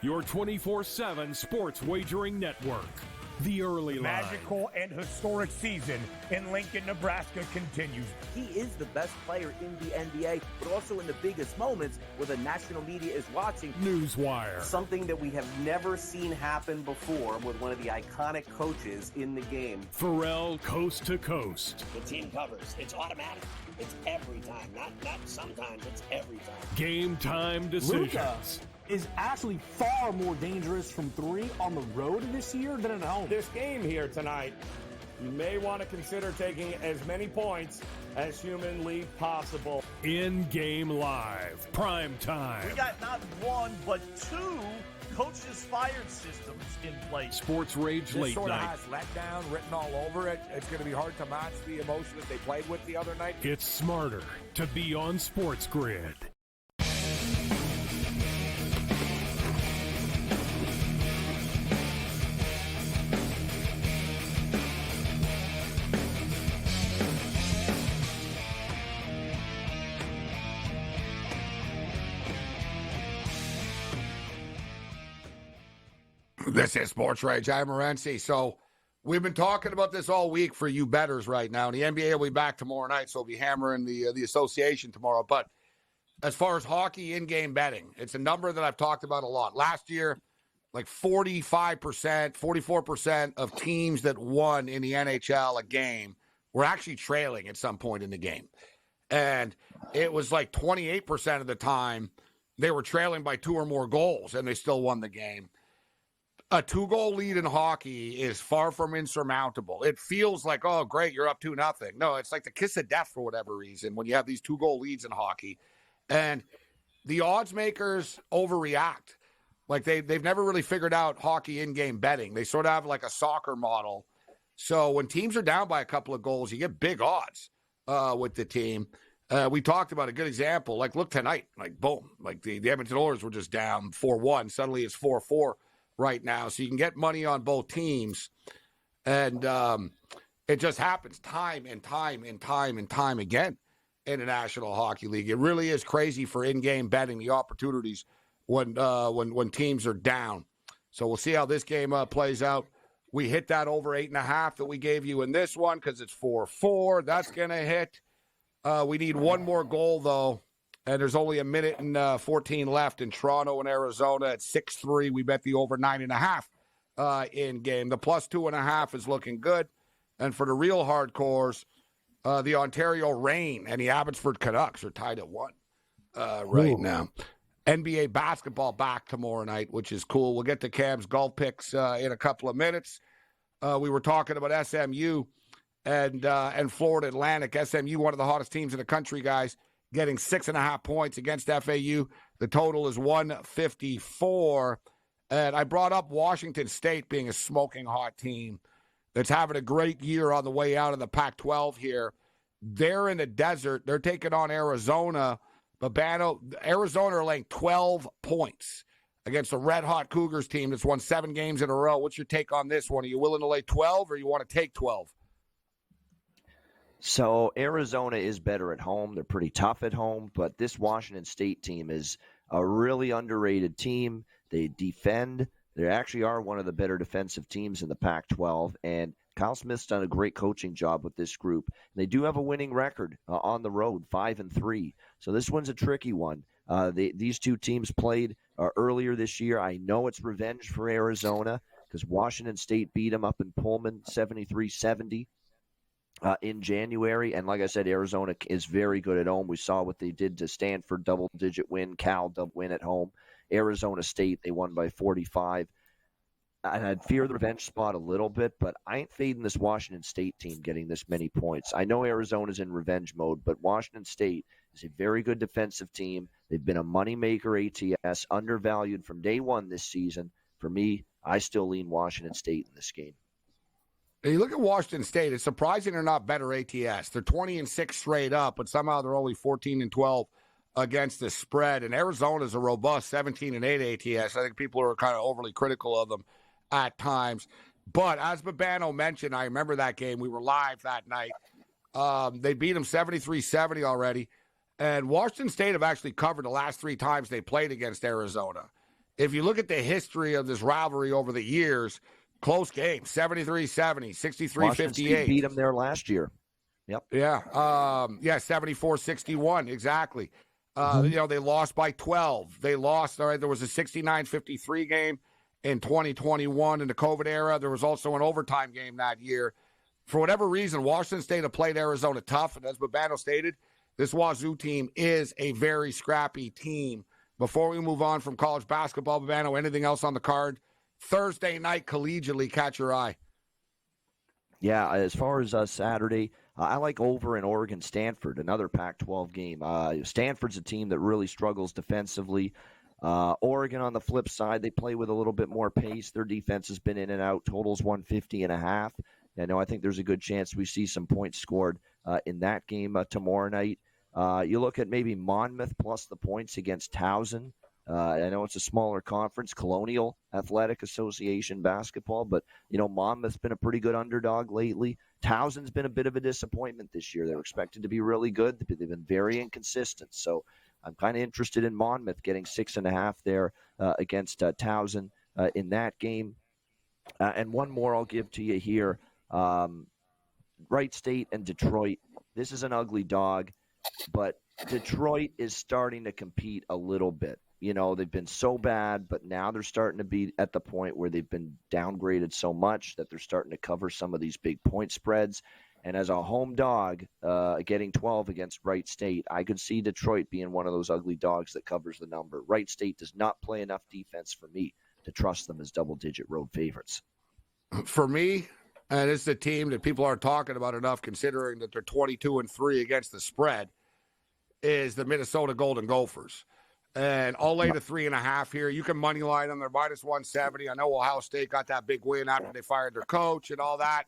Your 24/7 sports wagering network. The early line. Magical and historic season in Lincoln, Nebraska continues. He is the best player in the NBA, but also in the biggest moments where the national media is watching. Newswire. Something that we have never seen happen before with one of the iconic coaches in the game. Pharrell coast to coast. The team covers. It's automatic. It's every time. Not sometimes. It's every time. Game time decisions. Luka is actually far more dangerous from 3 on the road this year than at home. This game here tonight, you may want to consider taking as many points as humanly possible. In-game live. Prime time. We got not 1, but 2 coaches fired systems in place. SportsRage This Late sort of Night. has letdown written all over it. It's going to be hard to match the emotion that they played with the other night. It's smarter to be on SportsGrid. This is Sports Rage. I'm Morency. So we've been talking about this all week for you bettors right now. And the NBA will be back tomorrow night, so we'll be hammering the association tomorrow. But as far as hockey in-game betting, it's a number that I've talked about a lot. Last year, like 45%, 44% of teams that won in the NHL a game were actually trailing at some point in the game. And it was like 28% of the time they were trailing by 2 or more goals, and they still won the game. A 2-goal lead in hockey is far from insurmountable. It feels like, oh, great, you're up 2-0. No, it's like the kiss of death for whatever reason when you have these 2-goal leads in hockey. And the odds makers overreact. Like they've never really figured out hockey in-game betting. They sort of have like a soccer model. So when teams are down by a couple of goals, you get big odds with the team. We talked about a good example. Like, look tonight. Like, boom. Like, the Edmonton Oilers were just down 4-1. Suddenly it's 4-4 right now. So you can get money on both teams. And it just happens time and time and time and time again in the National Hockey League. It really is crazy for in-game betting, the opportunities when teams are down. So we'll see how this game plays out. We hit that over 8.5 that we gave you in this one because it's 4-4. That's going to hit. We need one more goal, though, and there's only a minute and 14 left in Toronto and Arizona at 6-3. We bet the over 9.5 in game. The plus 2.5 is looking good. And for the real hardcores, the Ontario Reign and the Abbotsford Canucks are tied at 1 right now. NBA basketball back tomorrow night, which is cool. We'll get to Cam's golf picks in a couple of minutes. We were talking about SMU and Florida Atlantic. SMU, one of the hottest teams in the country, guys, getting 6.5 points against FAU. The total is 154. And I brought up Washington State being a smoking hot team that's having a great year on the way out of the Pac-12 here. They're in the desert. They're taking on Arizona. Babano, Arizona are laying 12 points against a red-hot Cougars team that's won 7 games in a row. What's your take on this one? Are you willing to lay 12 or you want to take 12? So Arizona is better at home. They're pretty tough at home, but this Washington State team is a really underrated team. They defend. They actually are one of the better defensive teams in the Pac-12, and Kyle Smith's done a great coaching job with this group. They do have a winning record on the road, 5-3. So this one's a tricky one. These two teams played earlier this year. I know it's revenge for Arizona because Washington State beat them up in Pullman 73-70 in January. And like I said, Arizona is very good at home. We saw what they did to Stanford, double-digit win, Cal, double win at home. Arizona State, they won by 45. And I'd fear the revenge spot a little bit, but I ain't fading this Washington State team getting this many points. I know Arizona's in revenge mode, but Washington State is a very good defensive team. They've been a moneymaker ATS, undervalued from day one this season. For me, I still lean Washington State in this game. You look at Washington State, it's surprising they're not better ATS. They're 20-6 straight up, but somehow they're only 14-12 against the spread. And Arizona's a robust 17-8 ATS. I think people are kind of overly critical of them at times. But as Babano mentioned, I remember that game. We were live that night. They beat them 73-70 already. And Washington State have actually covered the last 3 times they played against Arizona. If you look at the history of this rivalry over the years, close game, 73-70, 63-58. Washington State beat them there last year. Yep. Yeah. 74-61, exactly. They lost by 12. They lost, there was a 69-53 game in 2021 in the COVID era. There was also an overtime game that year. For whatever reason, Washington State have played Arizona tough, and as Babano stated, this Wazoo team is a very scrappy team. Before we move on from college basketball, Babano, anything else on the card? Thursday night collegiately, catch your eye. Yeah, as far as Saturday, I like over in Oregon-Stanford, another Pac-12 game. Stanford's a team that really struggles defensively. Oregon, on the flip side, they play with a little bit more pace. Their defense has been in and out. Totals 150.5. I think there's a good chance we see some points scored in that game tomorrow night. You look at maybe Monmouth plus the points against Towson. I know it's a smaller conference, Colonial Athletic Association basketball, but, Monmouth's been a pretty good underdog lately. Towson's been a bit of a disappointment this year. They're expected to be really good. They've been very inconsistent. So I'm kind of interested in Monmouth getting 6.5 there against Towson. in that game. And one more I'll give to you here. Wright State and Detroit. This is an ugly dog, but Detroit is starting to compete a little bit. You know, they've been so bad, but now they're starting to be at the point where they've been downgraded so much that they're starting to cover some of these big point spreads. And as a home dog, getting 12 against Wright State, I could see Detroit being one of those ugly dogs that covers the number. Wright State does not play enough defense for me to trust them as double-digit road favorites. For me, and it's a team that people aren't talking about enough, considering that they're 22-3 against the spread, is the Minnesota Golden Gophers. And I'll lay the 3.5 here. You can money line them. They're minus 170. I know Ohio State got that big win after they fired their coach and all that.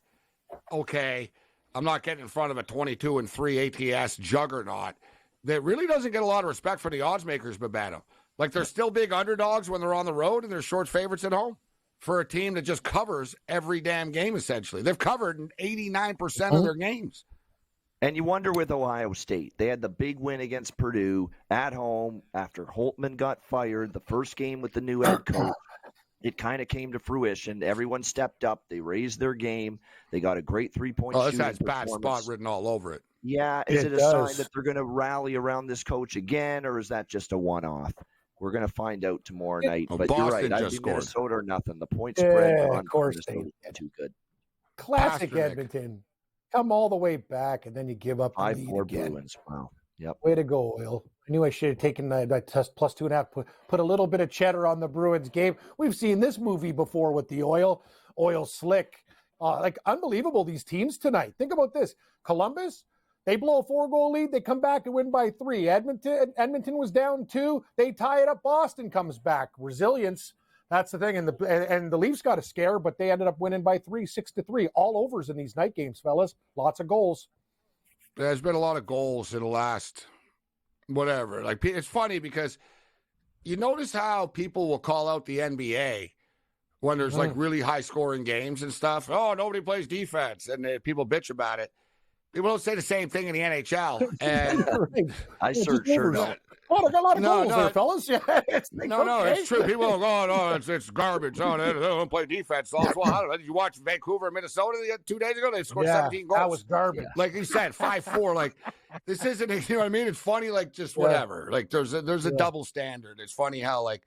Okay, I'm not getting in front of a 22-3 ATS juggernaut that really doesn't get a lot of respect for the odds makers, Babano. Like, they're still big underdogs when they're on the road, and they're short favorites at home for a team that just covers every damn game, essentially. They've covered 89% of their games. And you wonder with Ohio State, they had the big win against Purdue at home after Holtman got fired, the first game with the new head coach. It kind of came to fruition. Everyone stepped up. They raised their game. They got a great three-point shooting This has bad spot written all over it. Yeah, is it a sign that they're going to rally around this coach again, or is that just a one-off? We're going to find out tomorrow night. But Boston you're right. I just think scored. Minnesota or nothing. The point spread on of course Minnesota is too good. Classic Pasternak. Edmonton. Come all the way back, and then you give up the lead 5-4 again. Bruins. Wow. Yep. Way to go, Oil. I knew I should have taken that test plus 2.5, put a little bit of cheddar on the Bruins game. We've seen this movie before with the Oil slick. Like, unbelievable, these teams tonight. Think about this. Columbus, they blow a 4-goal lead. They come back and win by 3. Edmonton was down 2. They tie it up. Boston comes back. Resilience. That's the thing. And the Leafs got a scare, but they ended up winning by 3, 6-3. All overs in these night games, fellas. Lots of goals. There's been a lot of goals in the last whatever. Like, it's funny because you notice how people will call out the NBA when there's like really high scoring games and stuff. Oh, nobody plays defense, and people bitch about it. People don't say the same thing in the NHL. And I sure don't. Oh, they got a lot of goals there, fellas. Yeah, it's true. People don't go, no, it's garbage. Oh, they don't play defense. Well, I don't know. Did you watch Vancouver and Minnesota 2 days ago? They scored 17 goals. That was garbage. Like you said, 5-4. Like, this isn't, you know what I mean? It's funny, like, just whatever. Like, there's a double standard. It's funny how, like,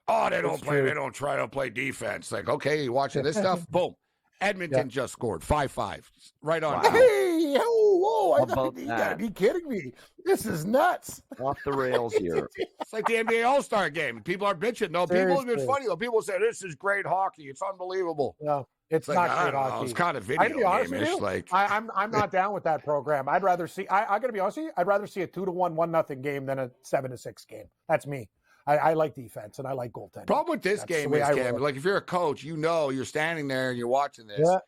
they don't try to play defense. Like, okay, you watching this stuff? Boom. Edmonton just scored 5-5. Right on. Wow. Hey, whoa, How about you that? gotta be kidding me. This is nuts. Off the rails here. It's like the NBA All-Star game. People are bitching. No, it's funny, though. People say, this is great hockey. It's unbelievable. No, it's like, not I great don't know. hockey. It's kind of I gotta be video honest with game-ish. you, Like, I'm not down with that program. I'd rather see. I gotta be honest with you. I'd rather see a 2-1, 1-0 game than a 7-6 game. That's me. I like defense and I like goaltending. problem with this game is, Cam, like, if you're a coach, you're standing there and you're watching this. Yeah.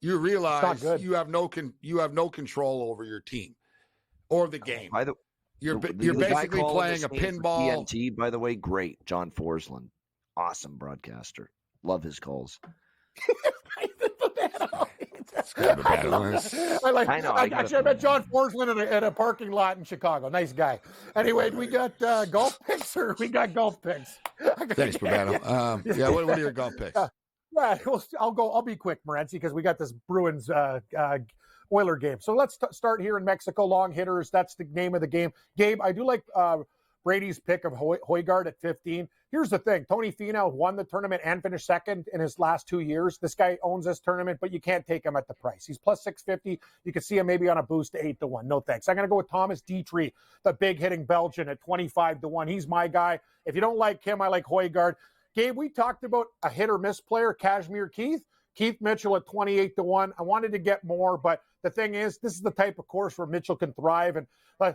You realize you have no control over your team or the game. You're basically playing a pinball. TNT, by the way, great. John Forsland, awesome broadcaster. Love his calls. I met John Forsland at a parking lot in Chicago. Nice guy. Anyway, we got golf picks, or we got golf picks. Thanks, Babano. What are your golf picks? Yeah, I'll be quick, Morency, because we got this Bruins Oiler game. So let's start here in Mexico. Long hitters. That's the name of the game. Gabe, I do like Brady's pick of Højgaard at 15. Here's the thing. Tony Finau won the tournament and finished second in his last 2 years. This guy owns this tournament, but you can't take him at the price. He's plus 650. You can see him maybe on a boost to 8-1. No thanks. I'm going to go with Thomas Dietrich, the big hitting Belgian, at 25-1. He's my guy. If you don't like him, I like Højgaard. Gabe, we talked about a hit-or-miss player, Kazimir Keith. Keith Mitchell at 28-1. I wanted to get more, but the thing is, this is the type of course where Mitchell can thrive. And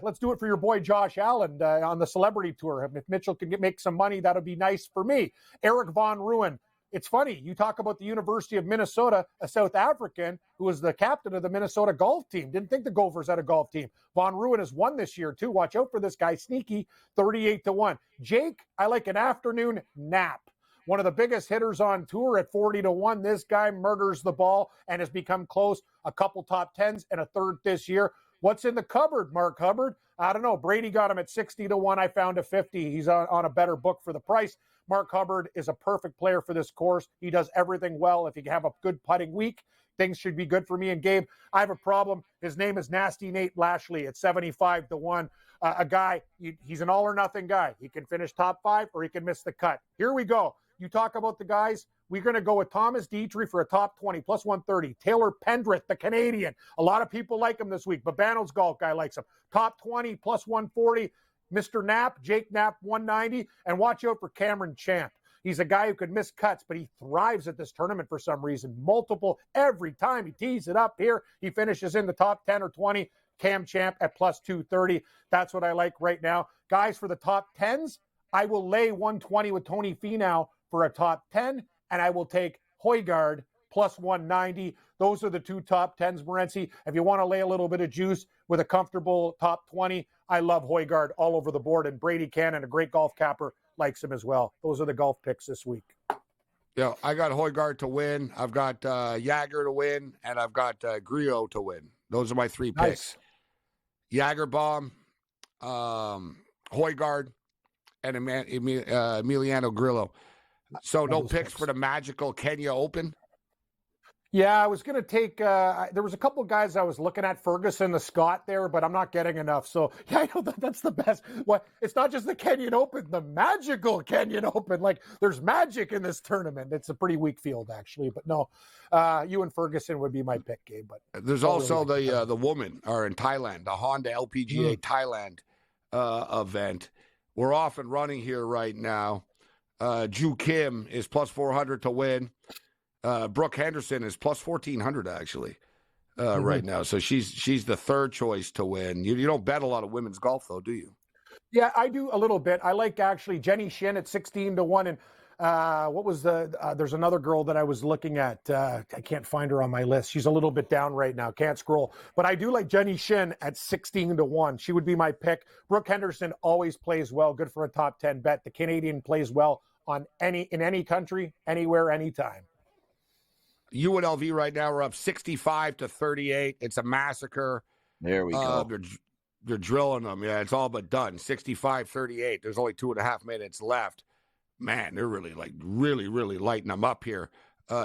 let's do it for your boy Josh Allen on the Celebrity Tour. If Mitchell can make some money, that'll be nice for me. Eric Von Ruin. It's funny. You talk about the University of Minnesota, a South African who was the captain of the Minnesota golf team. Didn't think the Gophers had a golf team. Von Ruin has won this year, too. Watch out for this guy. Sneaky, 38-1. Jake, I like an afternoon nap. One of the biggest hitters on tour at 40-1. This guy murders the ball and has become close. A couple top tens and a third this year. What's in the cupboard, Mark Hubbard? I don't know. Brady got him at 60-1. I found a 50. He's on a better book for the price. Mark Hubbard is a perfect player for this course. He does everything well. If you have a good putting week, things should be good for me. And Gabe, I have a problem. His name is Nasty Nate Lashley at 75-1. A guy, he's an all-or-nothing guy. He can finish top 5 or he can miss the cut. Here we go. You talk about the guys. We're going to go with Thomas Dietrich for a top 20, plus 130. Taylor Pendrith, the Canadian. A lot of people like him this week. Babano's golf guy likes him. Top 20, plus 140. Mr. Knapp, Jake Knapp, 190. And watch out for Cameron Champ. He's a guy who could miss cuts, but he thrives at this tournament for some reason. Multiple, every time he tees it up here, he finishes in the top 10 or 20. Cam Champ at plus 230. That's what I like right now. Guys, for the top 10s, I will lay 120 with Tony Finau for a top 10, and I will take Højgaard plus 190. Those are the two top 10s, Morency. If you want to lay a little bit of juice with a comfortable top 20, I love Højgaard all over the board, and Brady Cannon, a great golf capper, likes him as well. Those are the golf picks this week. Yeah, I got Højgaard to win. I've got Jagger to win, and I've got Grillo to win. Those are my 3 picks. Nice. Jagerbaum, Højgaard, and Emiliano Grillo. So no picks for the magical Kenya Open? Yeah, I was going to take there was a couple of guys I was looking at, Ferguson, the Scot there, but I'm not getting enough. So, yeah, I know that's the best. What? It's not just the Kenyan Open, the magical Kenyan Open. Like, there's magic in this tournament. It's a pretty weak field, actually. But no, you and Ferguson would be my pick, Gabe. But there's also the woman in Thailand, the Honda LPGA Thailand event. We're off and running here right now. Ju Kim is plus 400 to win. Brooke Henderson is plus 1,400 actually right now. So she's the third choice to win. You don't bet a lot of women's golf though, do you? Yeah, I do a little bit. I like actually Jenny Shin at 16-1, and what was there's another girl that I was looking at. I can't find her on my list. She's a little bit down right now. Can't scroll. But I do like Jenny Shin at 16-1. She would be my pick. Brooke Henderson always plays well. Good for a top 10 bet. The Canadian plays well in any country, anywhere, anytime. UNLV right now we're up 65-38. It's a massacre. There we go. They're drilling them. Yeah, it's all but done. 65-38. There's only 2.5 minutes left. Man, they're really lighting them up here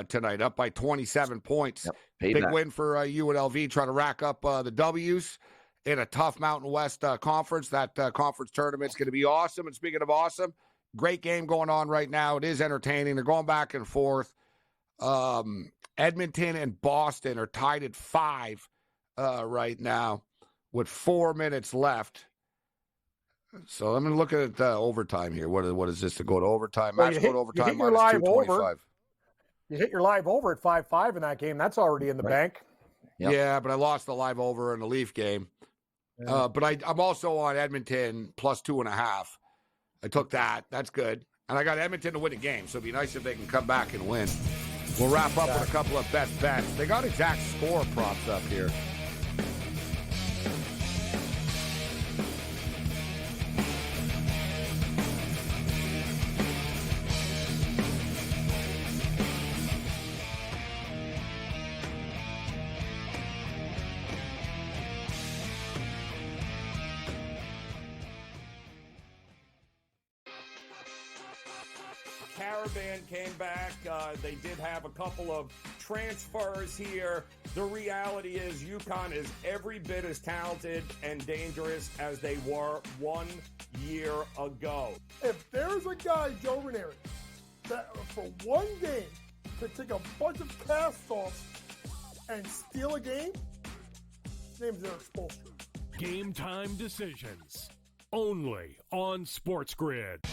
tonight. Up by 27 points. Yep, big win for UNLV, trying to rack up the W's in a tough Mountain West conference. That conference tournament's going to be awesome. And speaking of awesome, great game going on right now. It is entertaining. They're going back and forth. Edmonton and Boston are tied at 5 right now with 4 minutes left. So I'm going to look at overtime here. What is this to go to overtime? Well, Match go to overtime minus 225. You hit your live over at 5-5 in that game. That's already in the bank. Yep. Yeah, but I lost the live over in the Leaf game. Yeah. But I'm also on Edmonton plus 2.5. I took that. That's good. And I got Edmonton to win a game, so it'd be nice if they can come back and win. We'll wrap up with a couple of best bets. They got exact score props up here. Caravan came back. They did have a couple of transfers here. The reality is UConn is every bit as talented and dangerous as they were 1 year ago. If there's a guy, Joe Ranieri, that for one game could take a bunch of cast-offs and steal a game, his name's Eric Spoelstra. Game time decisions. Only on SportsGrid.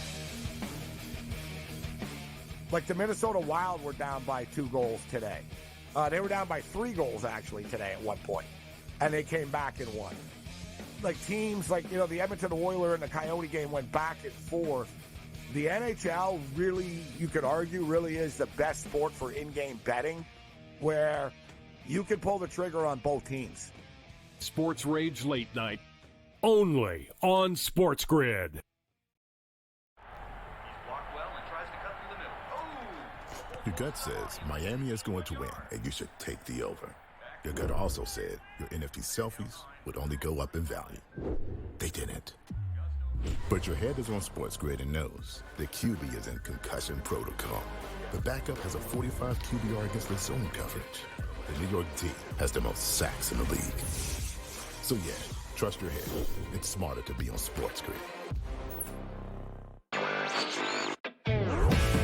Like the Minnesota Wild were down by 2 goals today. They were down by 3 goals, actually, today at one point. And they came back and won. Like teams like, the Edmonton Oilers and the Coyote game went back and forth. The NHL really, you could argue, really is the best sport for in-game betting where you can pull the trigger on both teams. SportsRage Late Night. Only on SportsGrid. Your gut says Miami is going to win, and you should take the over. Your gut also said your NFT selfies would only go up in value. They didn't. But your head is on SportsGrid and knows the QB is in concussion protocol. The backup has a 45 QBR against the zone coverage. The New York D has the most sacks in the league. So yeah, trust your head. It's smarter to be on SportsGrid.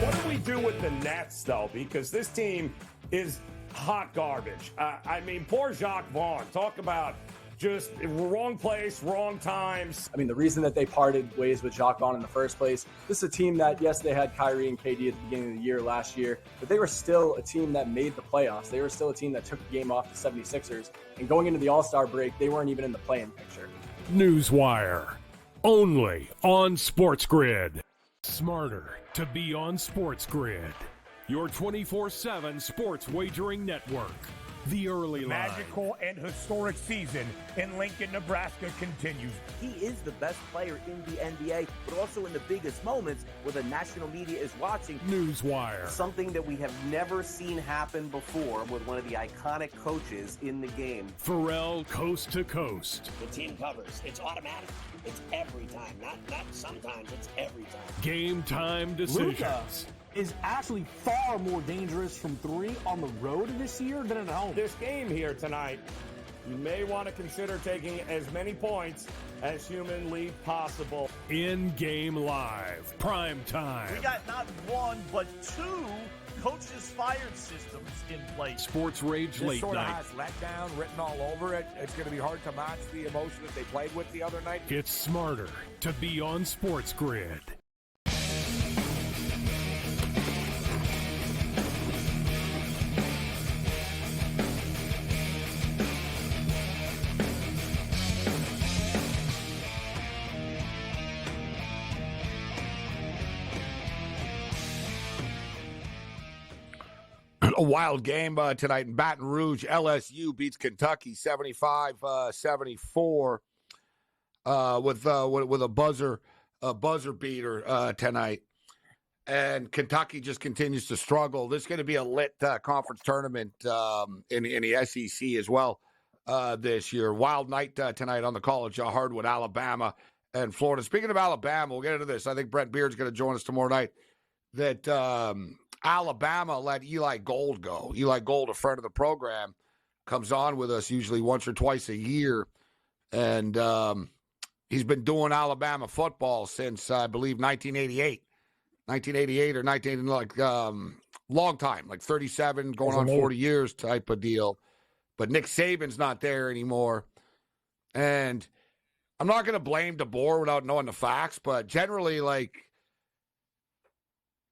What do we do with the Nets, though? Because this team is hot garbage. I mean, poor Jacques Vaughn. Talk about just wrong place, wrong times. I mean, the reason that they parted ways with Jacques Vaughn in the first place, this is a team that, yes, they had Kyrie and KD at the beginning of the year last year, but they were still a team that made the playoffs. They were still a team that took the game off the 76ers. And going into the All-Star break, they weren't even in the play-in picture. Newswire. Only on SportsGrid. Smarter to be on SportsGrid. Your 24/7 sports wagering network. The early line. Magical and historic season in Lincoln, Nebraska continues. He is the best player in the NBA, but also in the biggest moments where the national media is watching. Newswire. Something that we have never seen happen before with one of the iconic coaches in the game. Pharrell coast to coast. The team covers. It's automatic. It's every time. Not sometimes. It's every time. Game time decisions. Luka is actually far more dangerous from three on the road this year than at home. This game here tonight, you may want to consider taking as many points as humanly possible. In-game live. Prime time. We got not one, but two coaches fired systems in place. SportsRage This late sort of night. has letdown written all over it. It's going to be hard to match the emotion that they played with the other night. It's smarter to be on SportsGrid. A wild game tonight in Baton Rouge. LSU beats Kentucky 75-74 with a buzzer beater tonight. And Kentucky just continues to struggle. This is going to be a lit conference tournament in the SEC as well this year. Wild night tonight on the College of Hardwood, Alabama and Florida. Speaking of Alabama, we'll get into this. I think Brent Beard's going to join us tomorrow night. That Alabama let Eli Gold go. Eli Gold, a friend of the program, comes on with us usually once or twice a year. And he's been doing Alabama football since, I believe, 1988 or 19, long time, like 37, going on 40 years type of deal. But Nick Saban's not there anymore. And I'm not going to blame DeBoer without knowing the facts, but generally,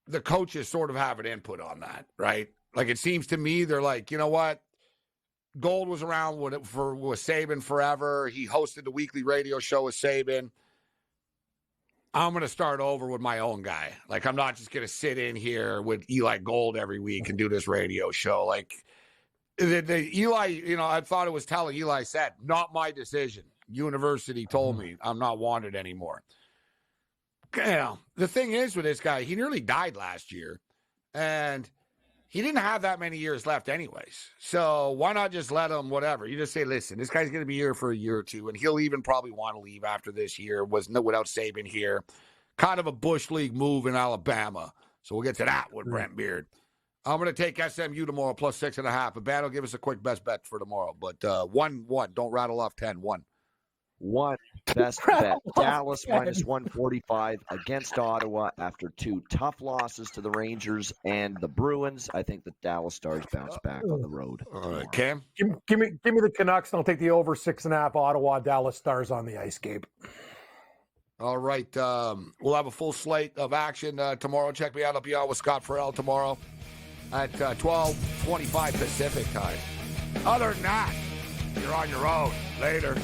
the coaches sort of have an input on that, right? Like, it seems to me they're like, you know what? Gold was around with Saban forever. He hosted the weekly radio show with Saban. I'm going to start over with my own guy. Like, I'm not just going to sit in here with Eli Gold every week and do this radio show. Like, the Eli, I thought it was telling. Eli said, not my decision. University told me I'm not wanted anymore. The thing is with this guy, he nearly died last year, and he didn't have that many years left anyways. So why not just let him, whatever? You just say, listen, this guy's going to be here for a year or two, and he'll even probably want to leave after this year. Without Saban here. Kind of a Bush League move in Alabama. So we'll get to that with Brent Beard. I'm going to take SMU tomorrow plus 6.5. But Bad will give us a quick best bet for tomorrow. But 1-1. Don't rattle off 10. 1. One best bet. Dallas minus 145 against Ottawa after two tough losses to the Rangers and the Bruins. I think the Dallas Stars bounce back on the road. All right, Cam? Give me the Canucks, and I'll take the over 6.5 Ottawa Dallas Stars on the ice, Gabe. All right. We'll have a full slate of action tomorrow. Check me out. I'll be on with Scott Farrell tomorrow at 12:25 Pacific time. Other than that, you're on your own. Later.